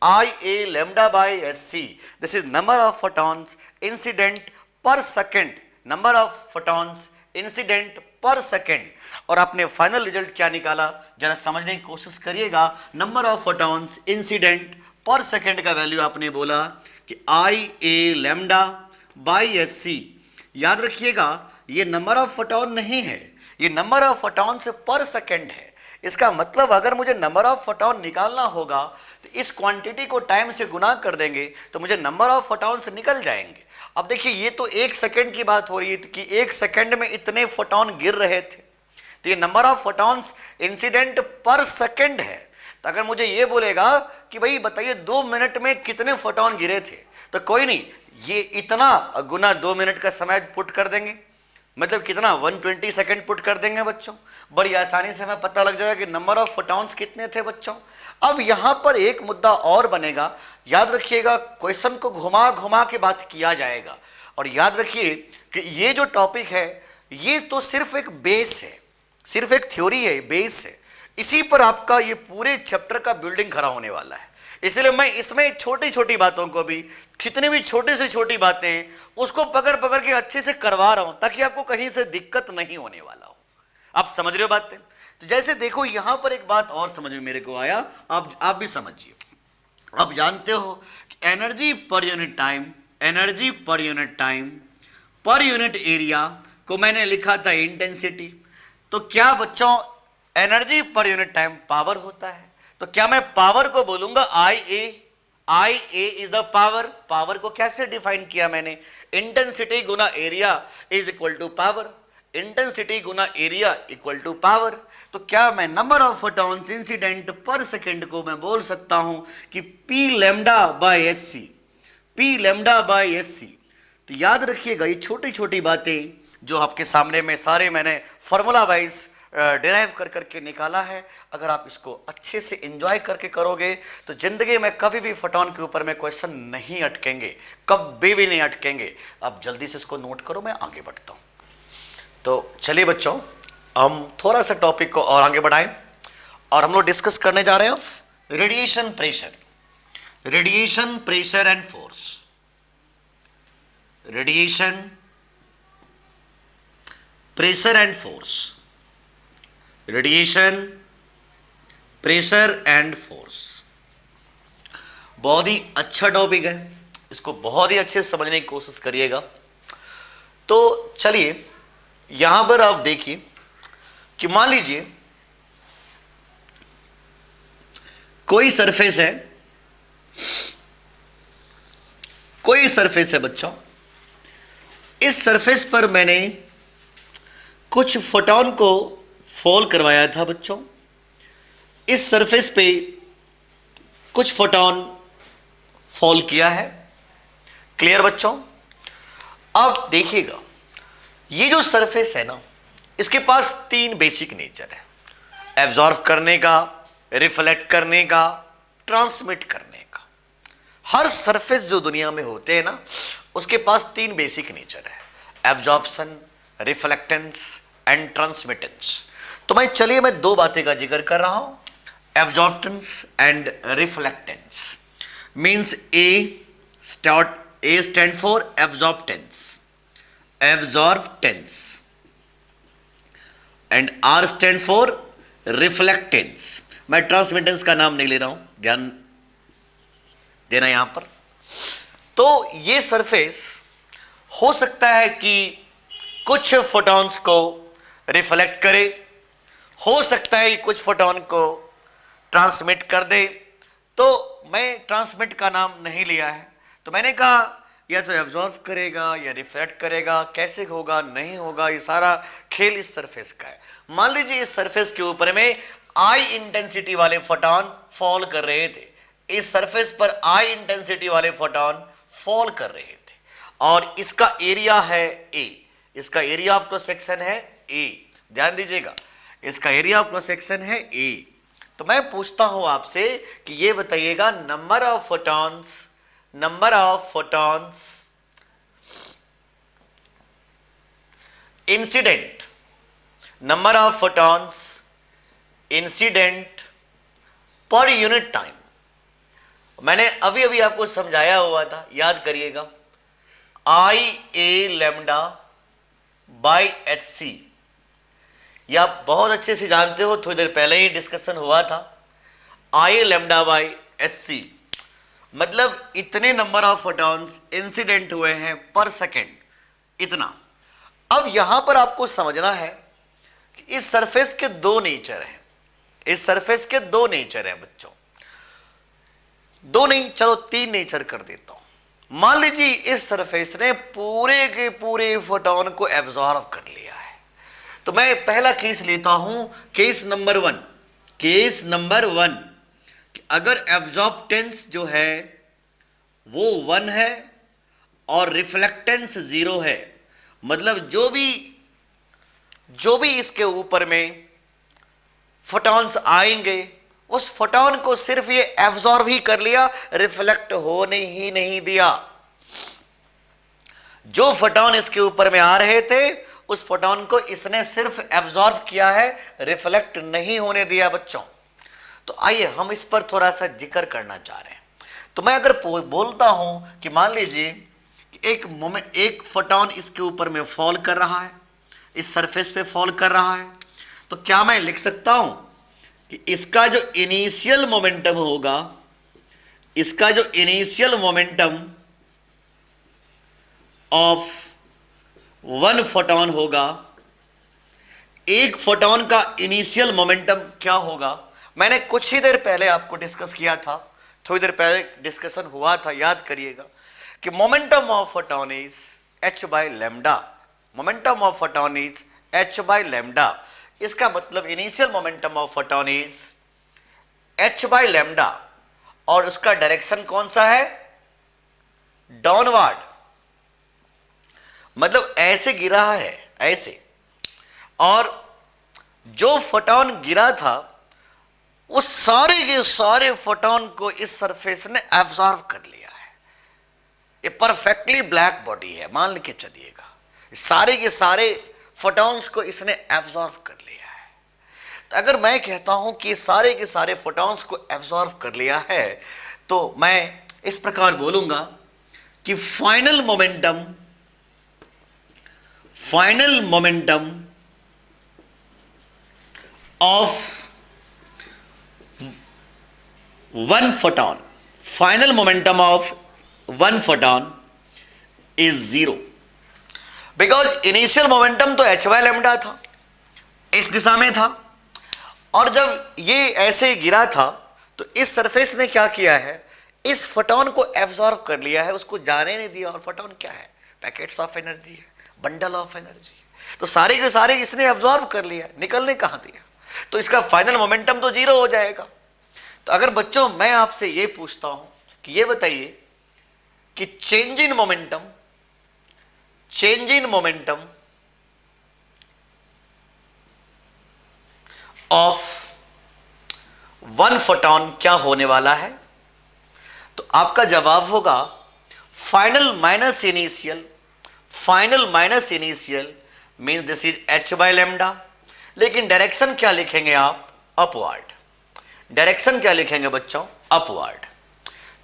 I A lambda by H C. This is number of photons incident per second, number of photons incident per second. और आपने final result क्या निकाला जरा समझने की कोशिश करिएगा। Number of photons incident per second का वैल्यू आपने बोला कि आई ए लैम्डा बाय एच सी। याद रखिएगा ये नंबर ऑफ फोटॉन नहीं है, ये नंबर ऑफ फोटॉन से पर सेकेंड है। इसका मतलब अगर मुझे नंबर ऑफ फोटॉन निकालना होगा तो इस क्वांटिटी को टाइम से गुना कर देंगे तो मुझे नंबर ऑफ फोटॉन्स निकल जाएंगे। अब देखिए ये तो एक सेकेंड की बात हो रही है कि एक सेकेंड में इतने फोटॉन गिर रहे थे, तो ये number of photons incident per second है। तो अगर मुझे ये बोलेगा कि भाई बताइए 2 मिनट में कितने फोटॉन गिरे थे, तो कोई नहीं, ये इतना गुना 2 मिनट का समय पुट कर देंगे, मतलब कितना 120 सेकेंड पुट कर देंगे बच्चों। बड़ी आसानी से हमें पता लग जाएगा कि नंबर ऑफ फोटॉन्स कितने थे बच्चों। अब यहां पर एक मुद्दा और बनेगा, याद रखिएगा क्वेश्चन को घुमा घुमा के बात किया जाएगा। और याद रखिए कि ये जो टॉपिक है ये तो सिर्फ एक बेस है, सिर्फ एक थ्योरी है, बेस है। इसी पर आपका ये पूरे चैप्टर का बिल्डिंग खड़ा होने वाला है। इसलिए मैं इसमें छोटी छोटी बातों को भी, कितनी भी छोटी से छोटी बातें हैं उसको पकड़ पकड़ के अच्छे से करवा रहा हूं ताकि आपको कहीं से दिक्कत नहीं होने वाला हो। आप समझ रहे हो बातें। तो जैसे देखो यहां पर एक बात और समझ में मेरे को आया, आप भी समझिए। आप जानते हो कि energy per unit time, energy per unit time per unit area को मैंने लिखा था इंटेंसिटी। तो क्या बच्चों energy per unit time power होता है? तो क्या मैं पावर को बोलूंगा I A is the power. Power को कैसे डिफाइन किया मैंने? इंटेंसिटी गुना area is equal to power. Intensity गुना एरिया इक्वल टू पावर। तो क्या मैं number of photons incident per second को मैं बोल सकता हूं कि P lambda by S C, P lambda by S C. तो याद रखिएगा ये छोटी छोटी बातें जो आपके सामने में सारे मैंने फॉर्मूला वाइज डिराइव कर करके निकाला है। अगर आप इसको अच्छे से एंजॉय करके करोगे तो जिंदगी में कभी भी फोटॉन के ऊपर में क्वेश्चन नहीं अटकेंगे, कभी भी नहीं अटकेंगे। आप जल्दी से इसको नोट करो, मैं आगे बढ़ता हूं। तो चलिए बच्चों, हम थोड़ा सा टॉपिक को और आगे बढ़ाएं और हम लोग डिस्कस करने जा रहे हैं radiation pressure, radiation pressure and force, radiation pressure and force, radiation pressure and force. बहुत ही अच्छा टॉपिक है, इसको बहुत ही अच्छे से समझने की कोशिश करिएगा। तो चलिए यहां पर आप देखिए कि मान लीजिए कोई सरफेस है, कोई सरफेस है बच्चों, इस सरफेस पर मैंने कुछ फोटॉन को फॉल करवाया था बच्चों। इस सरफेस पे कुछ फोटॉन फॉल किया है। क्लियर बच्चों? अब देखिएगा ये जो सरफेस है ना, इसके पास तीन बेसिक नेचर है, एब्जॉर्व करने का, रिफ्लेक्ट करने का, ट्रांसमिट करने का। हर सरफेस जो दुनिया में होते हैं ना, उसके पास तीन बेसिक नेचर है, एब्जॉर्प्शन, रिफ्लेक्टेंस एंड ट्रांसमिटेंस। तो मैं दो बातें का जिक्र कर रहा हूं, absorptance and reflectance. Means A stand for absorptance, absorptance, and R stand for reflectance. मैं ट्रांसमिटेंस का नाम नहीं ले रहा हूं, ध्यान देना यहां पर। तो ये सरफेस हो सकता है कि कुछ फोटॉन्स को रिफ्लेक्ट करे, हो सकता है कुछ फोटॉन को ट्रांसमिट कर दे। तो मैं ट्रांसमिट का नाम नहीं लिया है। तो मैंने कहा या तो एब्जॉर्व करेगा या रिफ्लेक्ट करेगा, कैसे होगा नहीं होगा, ये सारा खेल इस सरफेस का है। मान लीजिए इस सरफेस के ऊपर में आई इंटेंसिटी वाले फोटॉन फॉल कर रहे थे, इस सरफेस पर आई इंटेंसिटी वाले फोटॉन फॉल कर रहे थे और इसका एरिया है ए, इसका एरिया ऑफ क्रॉस सेक्शन है ए। ध्यान दीजिएगा, इसका एरिया ऑफ क्रॉस सेक्शन है ए। तो मैं पूछता हूं आपसे कि ये बताइएगा number of photons incident, number of photons incident पर यूनिट टाइम। मैंने अभी अभी आपको समझाया हुआ था, याद करिएगा, आई ए लैम्डा बाई एच सी। ये आप बहुत अच्छे से जानते हो, थोड़ी देर पहले ही डिस्कशन हुआ था। आई लैम्डा बाई एच सी मतलब इतने नंबर ऑफ फोटॉन्स इंसिडेंट हुए हैं पर सेकेंड, इतना। अब यहां पर आपको समझना है कि इस सरफेस के दो नेचर हैं, इस सरफेस के दो नेचर हैं बच्चों, दो नहीं, चलो तीन नेचर कर देता हूं। मान लीजिए इस सरफेस ने पूरे के पूरे फोटॉन को एब्जॉर्व कर लिया है। तो मैं पहला केस लेता हूं, case number one. Case number one, अगर एब्जॉर्प्टेंस जो है वो 1 है और रिफ्लेक्टेंस 0 है, मतलब जो भी इसके ऊपर में फोटॉन्स आएंगे उस फोटॉन को सिर्फ ये एब्जॉर्ब ही कर लिया, रिफ्लेक्ट होने ही नहीं दिया। जो फोटॉन इसके ऊपर में आ रहे थे उस फोटॉन को इसने सिर्फ एब्जॉर्ब किया है, रिफ्लेक्ट नहीं होने दिया बच्चों। तो आइए हम इस पर थोड़ा सा जिक्र करना चाह रहे हैं। तो मैं अगर बोलता हूं कि मान लीजिए एक फोटॉन इसके ऊपर में फॉल कर रहा है, इस सरफेस पे फॉल कर रहा है, तो क्या मैं लिख सकता हूं कि इसका जो इनिशियल मोमेंटम होगा, इसका जो इनिशियल मोमेंटम ऑफ 1 फोटॉन होगा, एक फोटॉन का इनिशियल मोमेंटम क्या होगा। मैंने कुछ ही देर पहले आपको डिस्कस किया था, थोड़ी देर पहले डिस्कशन हुआ था, याद करिएगा कि momentum of photon is h by lambda. Momentum of photon is h by lambda. इसका मतलब initial momentum of photon is h by lambda, और उसका डायरेक्शन कौन सा है, डाउनवर्ड। मतलब ऐसे गिरा है, ऐसे, और जो फोटॉन गिरा था उस सारे के सारे फोटॉन को इस सरफेस ने एब्जॉर्ब कर लिया है। ये परफेक्टली ब्लैक बॉडी है, मान के चलिएगा, सारे के सारे फोटॉन्स को इसने एब्जॉर्ब कर लिया है। तो अगर मैं कहता हूं कि सारे के सारे फोटॉन्स को एब्जॉर्ब कर लिया है, तो मैं इस प्रकार बोलूंगा कि final momentum of 1 photon, final momentum of 1 photon is 0, because initial momentum तो h बाय लैम्डा था, इस दिशा में था, और जब ये ऐसे गिरा था तो इस सरफेस ने क्या किया है, इस फोटॉन को एब्जॉर्ब कर लिया है, उसको जाने नहीं दिया। और फोटॉन क्या है, पैकेट्स ऑफ एनर्जी है, बंडल ऑफ एनर्जी। तो सारे के सारे इसने एब्जॉर्ब कर लिया, निकलने कहां दिया, तो इसका फाइनल मोमेंटम तो 0 हो जाएगा। तो अगर बच्चों मैं आपसे ये पूछता हूं कि ये बताइए कि change in momentum of 1 photon क्या होने वाला है, तो आपका जवाब होगा final minus initial means this is h by lambda. लेकिन डायरेक्शन क्या लिखेंगे आप, अपवर्ड। डायरेक्शन क्या लिखेंगे बच्चों, अपवर्ड।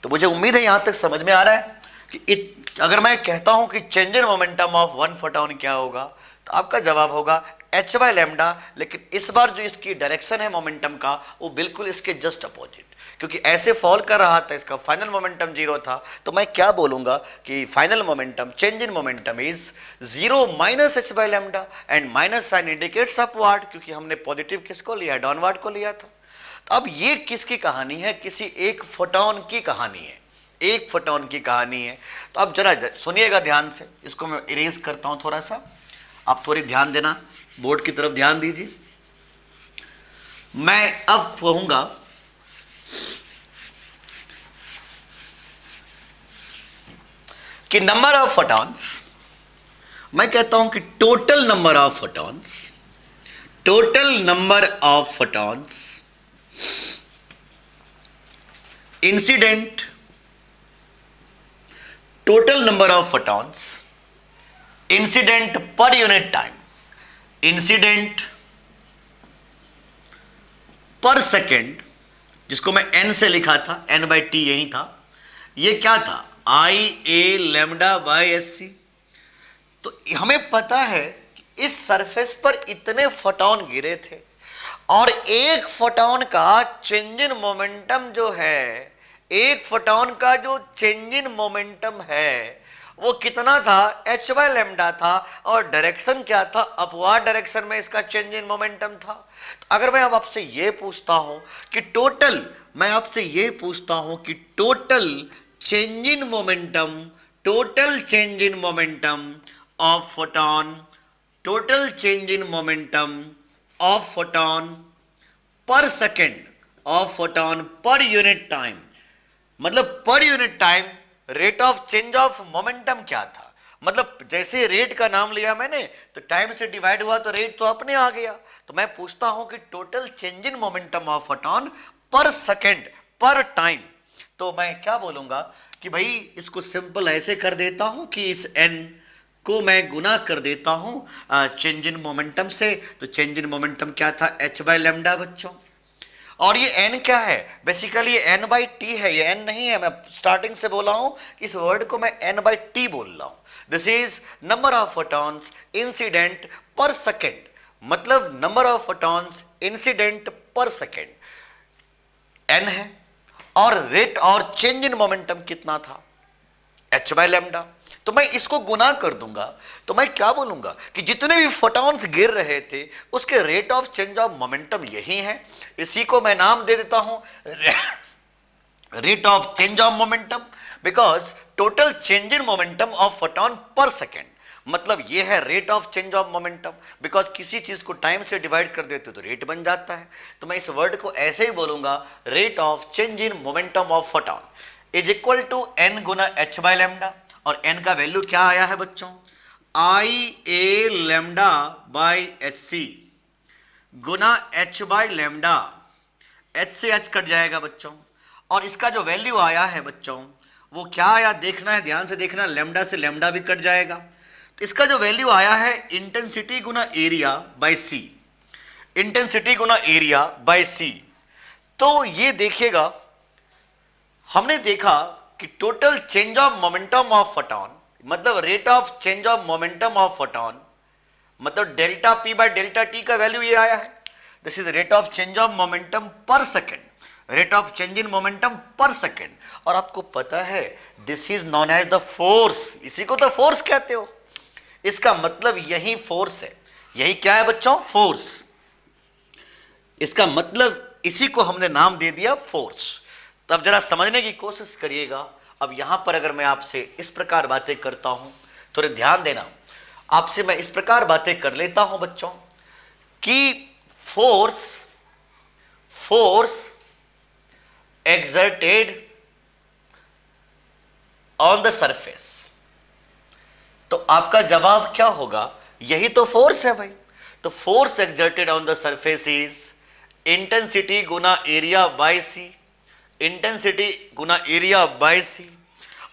तो मुझे उम्मीद है यहां तक समझ में आ रहा है कि अगर मैं कहता हूं कि change in momentum of 1 photon क्या होगा, तो आपका जवाब होगा h बाय लैम्डा। लेकिन इस बार जो इसकी डायरेक्शन है मोमेंटम का, वो बिल्कुल इसके जस्ट अपोजिट, क्योंकि ऐसे फॉल कर रहा था, इसका फाइनल मोमेंटम 0 था। तो मैं क्या बोलूंगा कि final momentum, change in momentum is 0 minus h by lambda, and minus sign indicates upward, क्योंकि हमने पॉजिटिव किसको लिया, डाउनवर्ड को लिया था। तो अब ये किसकी कहानी है, किसी एक फोटॉन की कहानी है, एक फोटॉन की कहानी है। तो अब जरा सुनिएगा ध्यान से, इसको मैं इरेज करता हूं थोड़ा सा, आप थोड़ी ध्यान देना, बोर्ड की तरफ ध्यान दीजिए। मैं अब कहूंगा कि नंबर ऑफ फोटॉन्स, मैं कहता हूं कि total number of photons incident, total number of photons incident पर unit time, incident per second, जिसको मैं n से लिखा था, n बाई टी यही था, ये क्या था, IA लैम्डा बाई SC। तो हमें पता है कि इस सरफेस पर इतने फोटॉन गिरे थे, और एक फोटॉन का चेंज इन मोमेंटम जो है, एक फोटॉन का जो चेंज इन मोमेंटम है वो कितना था, h बाय लैम्डा था, और डायरेक्शन क्या था, अपवर्ड डायरेक्शन में इसका चेंज इन मोमेंटम था। तो अगर मैं अब आपसे ये पूछता हूं कि टोटल, मैं आपसे ये पूछता हूं कि total change in momentum of photon, total change in momentum of photon per second, of photon per unit time, मतलब per unit time rate of change of momentum क्या था। मतलब जैसे रेट का नाम लिया मैंने, तो टाइम से डिवाइड हुआ तो रेट तो अपने आ गया। तो मैं पूछता हूं कि total change in momentum of photon per second पर टाइम, तो मैं क्या बोलूंगा कि भाई इसको सिंपल ऐसे कर देता हूं कि इस n को मैं गुना कर देता हूं चेंज इन मोमेंटम से। तो चेंज इन मोमेंटम क्या था, h बाय लैम्डा बच्चों, और ये n क्या है, बेसिकली ये n बाई टी है, ये n नहीं है। मैं स्टार्टिंग से बोला हूं कि इस वर्ड को मैं n बाई टी बोल रहा हूं। This is number of photons incident per second, मतलब number of photons incident per second n है, और रेट और चेंज इन मोमेंटम कितना था, h बाय लैम्डा। तो मैं इसको गुना कर दूंगा, तो मैं क्या बोलूंगा कि जितने भी फोटॉन्स गिर रहे थे उसके rate of change of momentum यही है। इसी को मैं नाम दे देता हूं rate of change of momentum, because total change in momentum of photon per second, मतलब ये है rate of change of momentum. Because किसी चीज को टाइम से डिवाइड कर देते तो रेट बन जाता है, तो मैं इस वर्ड को ऐसे ही बोलूंगा, rate of change in momentum of photon is equal to n गुना h बाय लैम्डा। और n का वैल्यू क्या आया है बच्चों, I A lambda by H C गुना h बाय लैम्डा, h से h कट जाएगा बच्चों। और इसका जो वैल्यू आया है बच्चों वो क्या आया, देखना है, ध्यान से देखना, लैम्डा से लैम्डा भी कट जाएगा। तो इसका जो वैल्यू आया है इंटेंसिटी गुना एरिया बाय सी, इंटेंसिटी गुना एरिया बाय सी। तो ये देखिएगा, हमने देखा कि total change of momentum of photon, मतलब rate of change of momentum of photon, मतलब delta P by delta T का वैल्यू ये आया है। This is rate of change of momentum per second, rate of change in momentum per second. और आपको पता है this is known as the force, इसी को तो फोर्स कहते हो। इसका मतलब यही फोर्स है, यही क्या है बच्चों, फोर्स। इसका मतलब इसी को हमने नाम दे दिया फोर्स। तो अब जरा समझने की कोशिश करिएगा। अब यहां पर अगर मैं आपसे इस प्रकार बातें करता हूं, थोड़े ध्यान देना, आपसे मैं इस प्रकार बातें कर लेता हूं बच्चों कि force exerted on the surface, तो आपका जवाब क्या होगा, यही तो फोर्स है भाई। तो force exerted on the surface is intensity गुना एरिया बाय सी, इंटेंसिटी गुना एरिया बाय सी।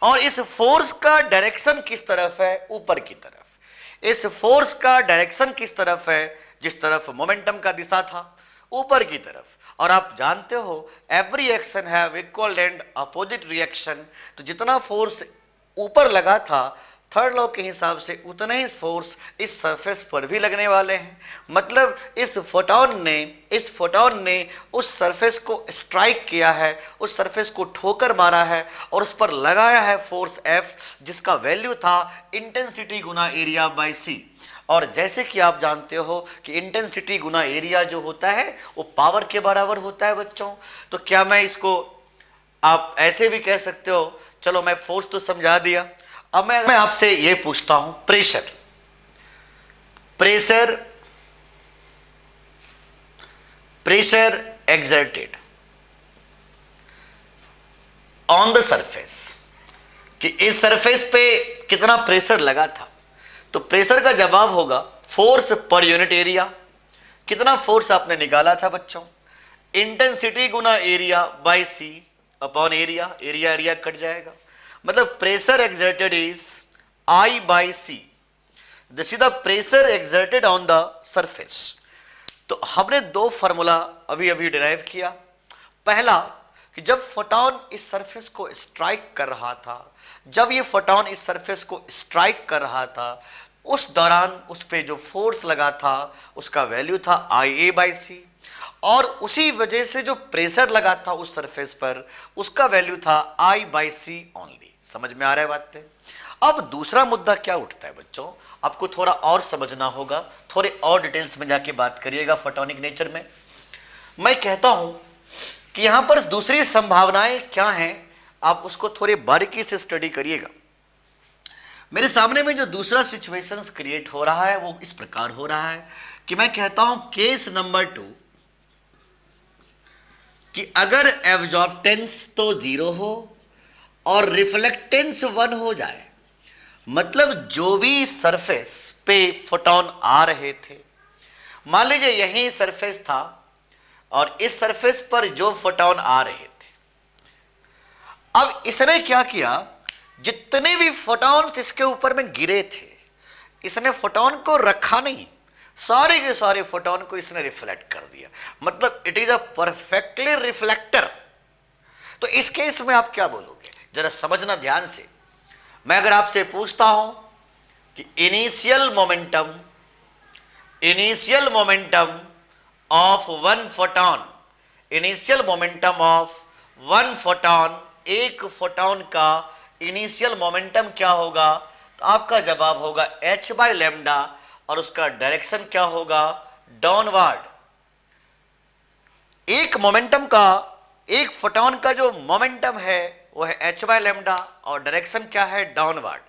और इस फोर्स का डायरेक्शन किस तरफ है, ऊपर की तरफ। इस फोर्स का डायरेक्शन किस तरफ है, जिस तरफ मोमेंटम का दिशा था, ऊपर की तरफ। और आप जानते हो every action have equal and opposite reaction, तो जितना फोर्स ऊपर लगा था थर्ड लॉ के हिसाब से उतना ही फोर्स इस सरफेस पर भी लगने वाले हैं। मतलब इस फोटॉन ने उस सरफेस को स्ट्राइक किया है, उस सरफेस को ठोकर मारा है और उस पर लगाया है फोर्स F, जिसका वैल्यू था इंटेंसिटी गुना एरिया बाय सी। और जैसे कि आप जानते हो कि इंटेंसिटी गुना एरिया जो होता है वो पावर के बराबर होता है बच्चों। तो क्या मैं इसको आप ऐसे भी कह सकते हो, चलो मैं फोर्स तो समझा दिया। अब मैं आपसे ये पूछता हूं, pressure exerted on the surface, कि इस सरफेस पे कितना प्रेशर लगा था। तो प्रेशर का जवाब होगा फोर्स पर यूनिट एरिया। कितना फोर्स आपने निकाला था बच्चों, इंटेंसिटी गुना area by c upon area, area cut जाएगा। मतलब pressure exerted is I by c, this is the pressure exerted on the surface. तो हमने दो फॉर्मूला अभी डिराइव किया। पहला कि जब फोटॉन इस सरफेस को स्ट्राइक कर रहा था, जब ये फोटॉन इस सरफेस को स्ट्राइक कर रहा था, उस दौरान उस पे जो फोर्स लगा था उसका वैल्यू था IA बाई सी, और उसी वजह से जो प्रेशर लगा था उस सरफेस पर उसका वैल्यू था I बाई सी ओनली। समझ में आ रहा है बातें। अब दूसरा मुद्दा क्या उठता है बच्चों, आपको थोड़ा और समझना होगा, थोड़े और डिटेल्स में जाके बात करिएगा फोटोनिक नेचर में। मैं कहता हूं कि यहां पर दूसरी संभावनाएं क्या हैं, आप उसको थोड़े बारीकी से स्टडी करिएगा। मेरे सामने में जो दूसरा सिचुएशंस क्रिएट हो रहा है वो इस प्रकार हो रहा है कि मैं कहता हूं केस नंबर 2 कि अगर एब्जॉर्प्टेंस तो 0 हो और रिफ्लेक्टेंस 1 हो जाए, मतलब जो भी सरफेस पे फोटॉन आ रहे थे, मान लीजिए यही सरफेस था और इस सरफेस पर जो फोटॉन आ रहे थे, अब इसने क्या किया, जितने भी फोटॉन्स इसके ऊपर में गिरे थे इसने फोटॉन को रखा नहीं, सारे के सारे फोटॉन को इसने रिफ्लेक्ट कर दिया। मतलब it is a perfectly reflector. तो इस केस में आप क्या बोलोगे, जरा समझना ध्यान से। मैं अगर आपसे पूछता हूं कि initial momentum of one photon, initial momentum of one photon, एक फोटॉन का इनिशियल मोमेंटम क्या होगा, तो आपका जवाब होगा h बाय लैम्डा और उसका डायरेक्शन क्या होगा, डाउनवर्ड। एक मोमेंटम का, एक फोटोन का जो मोमेंटम है वो है h बाय लैम्डा और डायरेक्शन क्या है, डाउनवर्ड।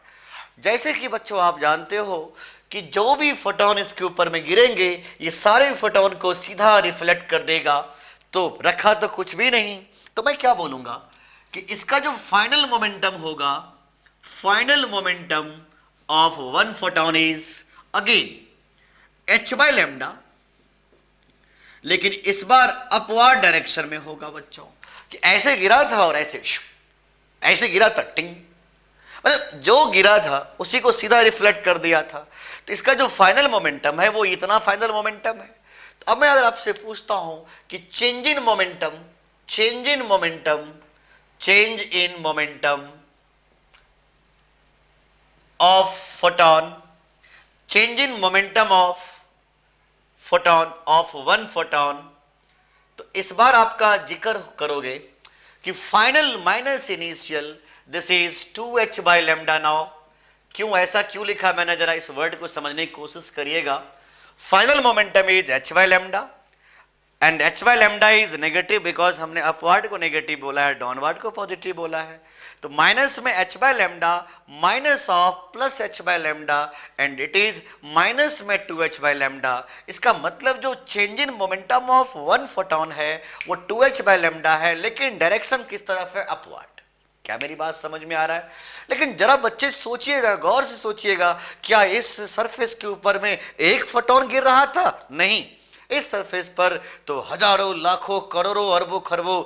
जैसे कि बच्चों आप जानते हो कि जो भी फोटोन इसके ऊपर में गिरेंगे ये सारे फोटोन को सीधा रिफ्लेक्ट कर देगा, तो रखा तो कुछ भी नहीं। तो मैं क्या बोलूंगा कि इसका जो फाइनल मोमेंटम होगा, final momentum of one photon is again h by lambda, लेकिन इस बार अपवर्ड डायरेक्शन में होगा बच्चों, कि ऐसे गिरा था और ऐसे गिरा था, टिंग, मतलब जो गिरा था उसी को सीधा रिफ्लेक्ट कर दिया था। तो इसका जो फाइनल मोमेंटम है वो इतना फाइनल मोमेंटम है। तो अब मैं अगर आपसे पूछता हूं कि change in momentum, change in momentum, change in momentum of photon, change in momentum of photon, of one photon, तो इस बार आपका जिक्र करोगे कि final minus initial, this is 2h by lambda. Now क्यों ऐसा क्यों लिखा मैंने, जरा इस वर्ड को समझने की कोशिश करिएगा। Final momentum is h by lambda and h by lambda is negative because हमने अपवर्ड को नेगेटिव बोला है, डाउनवर्ड को पॉजिटिव बोला है। तो माइनस में h by lambda minus of plus h by lambda and it is minus में 2h बाय लैम्डा। इसका मतलब जो change in momentum of one photon है वो 2h बाय लैम्डा है, लेकिन डायरेक्शन किस तरफ है, अपवर्ड। क्या मेरी बात समझ में आ रहा है? लेकिन जरा बच्चे सोचिएगा, गौर से सोचिएगा, क्या इस सरफेस के ऊपर में एक फोटोन गिर रहा था? नहीं, इस सरफेस पर तो हजारों लाखों करोड़ों अरबों खरबों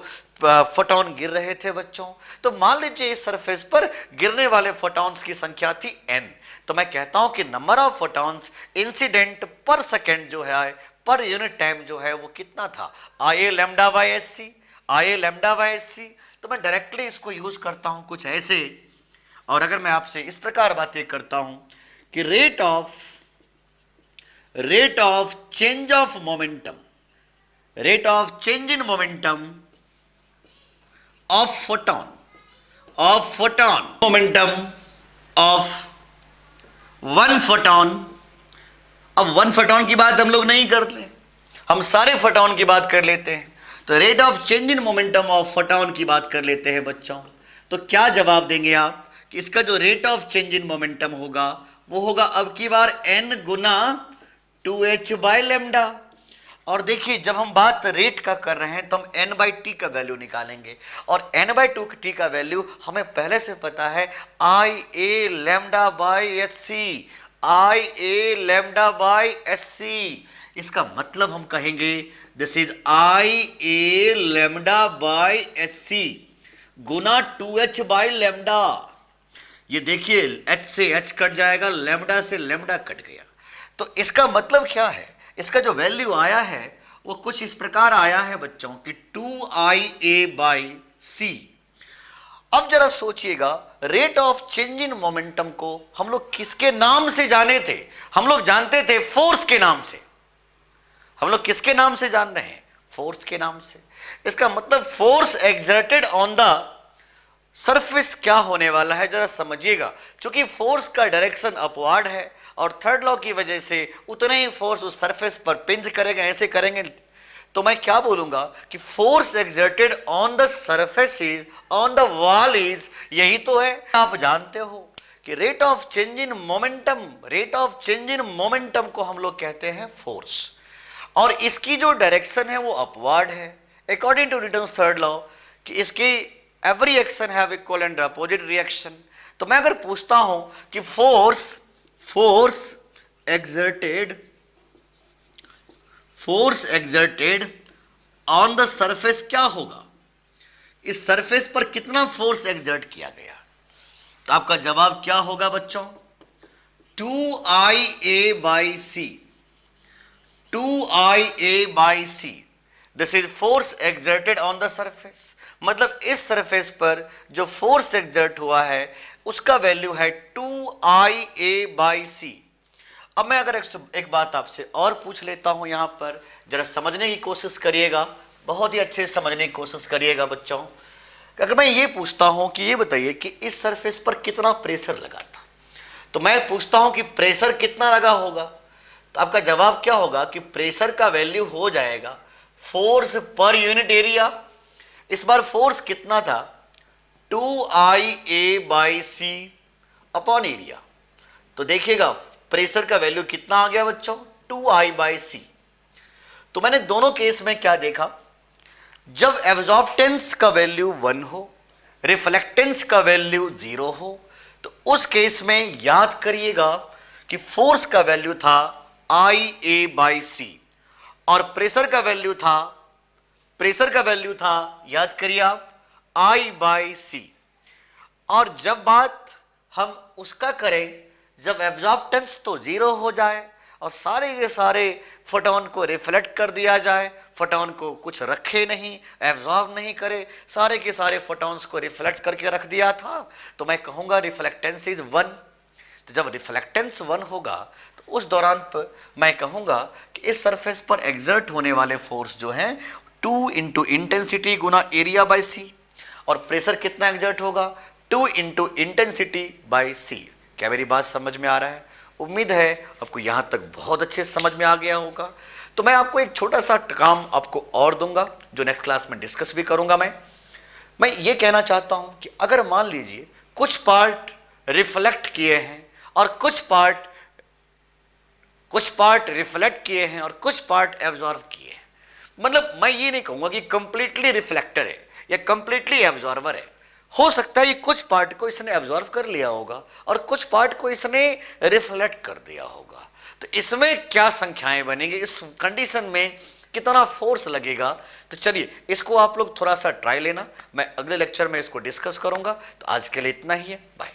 फोटोन गिर रहे थे बच्चों। तो मान लीजिए इस सरफेस पर गिरने वाले फोटोन्स की संख्या थी n, तो मैं कहता हूं कि number of photons incident per second जो है, पर यूनिट टाइम जो है वो कितना था, IA lambda by SC, IA lambda by SC. तो मैं डायरेक्टली इसको यूज करता हूं कुछ ऐसे, और अगर मैं आपसे इस प्रकार बातें करता हूं कि rate of change of momentum, rate of change in momentum of photon, momentum of one photon. अब वन फोटोन की बात हम लोग नहीं करते, हम सारे फोटोन की बात कर लेते हैं। तो rate of change in momentum of photon की बात कर लेते हैं बच्चों। तो क्या जवाब देंगे आप कि इसका जो rate of change in momentum होगा वो होगा अब की बार n गुना 2h बाय लैम्डा। और देखिए जब हम बात रेट का कर रहे हैं तो हम n बाई टी का वैल्यू निकालेंगे, और n बाई 2t का वैल्यू हमें पहले से पता है IA lambda by HC, IA lambda by HC. इसका मतलब हम कहेंगे this is IA lambda by HC Guna 2h by lambda. ये देखिए h से h कट जाएगा, लैम्डा से लैम्डा कट गया। तो इसका मतलब क्या है, इसका जो वैल्यू आया है वो कुछ इस प्रकार आया है बच्चों कि 2IA बाई सी। अब जरा सोचिएगा, rate of change in momentum को हम लोग किसके नाम से जाने थे? हम लोग जानते थे फोर्स के नाम से। हम लोग किसके नाम से जान रहे हैं? फोर्स के नाम से। इसका मतलब force exerted on the surface क्या होने वाला है जरा समझिएगा। क्योंकि फोर्स का डायरेक्शन अपवर्ड है और थर्ड लॉ की वजह से उतने ही फोर्स उस सरफेस पर पिंच करेगा, ऐसे करेंगे। तो मैं क्या बोलूंगा कि force exerted on the surface is, on the wall is, यही तो है। आप जानते हो कि rate of change in momentum, rate of change in momentum को हम लोग कहते हैं फोर्स, और इसकी जो डायरेक्शन है वो अपवर्ड है according to Newton's third law, कि इसकी every action have equal and opposite reaction. तो मैं अगर पूछता हूं कि force exerted on the surface क्या होगा, इस सरफेस पर कितना फोर्स एक्सर्ट किया गया, तो आपका जवाब क्या होगा बच्चों? 2IA by c, 2IA by c. This is force exerted on the surface. मतलब इस सरफेस पर जो फोर्स एक्सर्ट हुआ है उसका वैल्यू है 2IA बाई सी। अब मैं अगर एक बात आपसे और पूछ लेता हूं, यहां पर जरा समझने की कोशिश करिएगा, बहुत ही अच्छे से समझने की कोशिश करिएगा बच्चों। अगर मैं ये पूछता हूं कि ये बताइए कि इस सरफेस पर कितना प्रेशर लगा था, तो मैं पूछता हूं कि प्रेशर कितना लगा होगा, तो आपका जवाब क्या होगा कि प्रेशर का वैल्यू हो जाएगा फोर्स पर यूनिट एरिया। इस बार फोर्स कितना था, 2IA/c अपॉन एरिया। तो देखिएगा प्रेशर का वैल्यू कितना आ गया बच्चों, 2I/c। तो मैंने दोनों केस में क्या देखा, जब एब्जॉर्प्टेंस का वैल्यू 1 हो, रिफ्लेक्टेंस का वैल्यू 0 हो, तो उस केस में याद करिएगा कि फोर्स का वैल्यू था IA/c और प्रेशर का वैल्यू था याद करिए आप I/c। और जब बात हम उसका करें, जब एब्जॉर्प्टेंस तो 0 हो जाए और सारे के सारे फोटोन को रिफ्लेक्ट कर दिया जाए, फोटोन को कुछ रखे नहीं, एब्जॉर्ब नहीं करे, सारे के सारे फोटोन्स को रिफ्लेक्ट करके रख दिया था, तो मैं कहूंगा रिफ्लेक्टेंस इज 1। तो जब रिफ्लेक्टेंस 1 होगा तो उस दौरान पर मैं कहूंगा कि इस सरफेस पर एग्जर्ट होने वाले फोर्स जो हैं 2 इंटू इंटेंसिटी गुना एरिया बाई सी, और प्रेशर कितना एग्जर्ट होगा, 2 इंटू इंटेंसिटी बाई सी। क्या मेरी बात समझ में आ रहा है? उम्मीद है आपको यहां तक बहुत अच्छे समझ में आ गया होगा। तो मैं आपको एक छोटा सा काम आपको और दूंगा जो नेक्स्ट क्लास में डिस्कस भी करूंगा। मैं ये कहना चाहता हूं कि अगर मान लीजिए कुछ पार्ट रिफ्लेक्ट किए हैं और कुछ पार्ट रिफ्लेक्ट किए हैं और कुछ पार्ट एब्जॉर्व किए हैं, मतलब मैं ये नहीं कहूंगा कि कंप्लीटली रिफ्लेक्टर है या कंप्लीटली एब्जॉर्वर है। हो सकता है ये कुछ पार्ट को इसने एब्जॉर्व कर लिया होगा और कुछ पार्ट को इसने रिफ्लेक्ट कर दिया होगा। तो इसमें क्या संख्याएं बनेंगी, इस कंडीशन में कितना फोर्स लगेगा, तो चलिए इसको आप लोग थोड़ा सा ट्राई लेना, मैं अगले लेक्चर में इसको डिस्कस करूंगा। तो आज के लिए इतना ही है, बाय।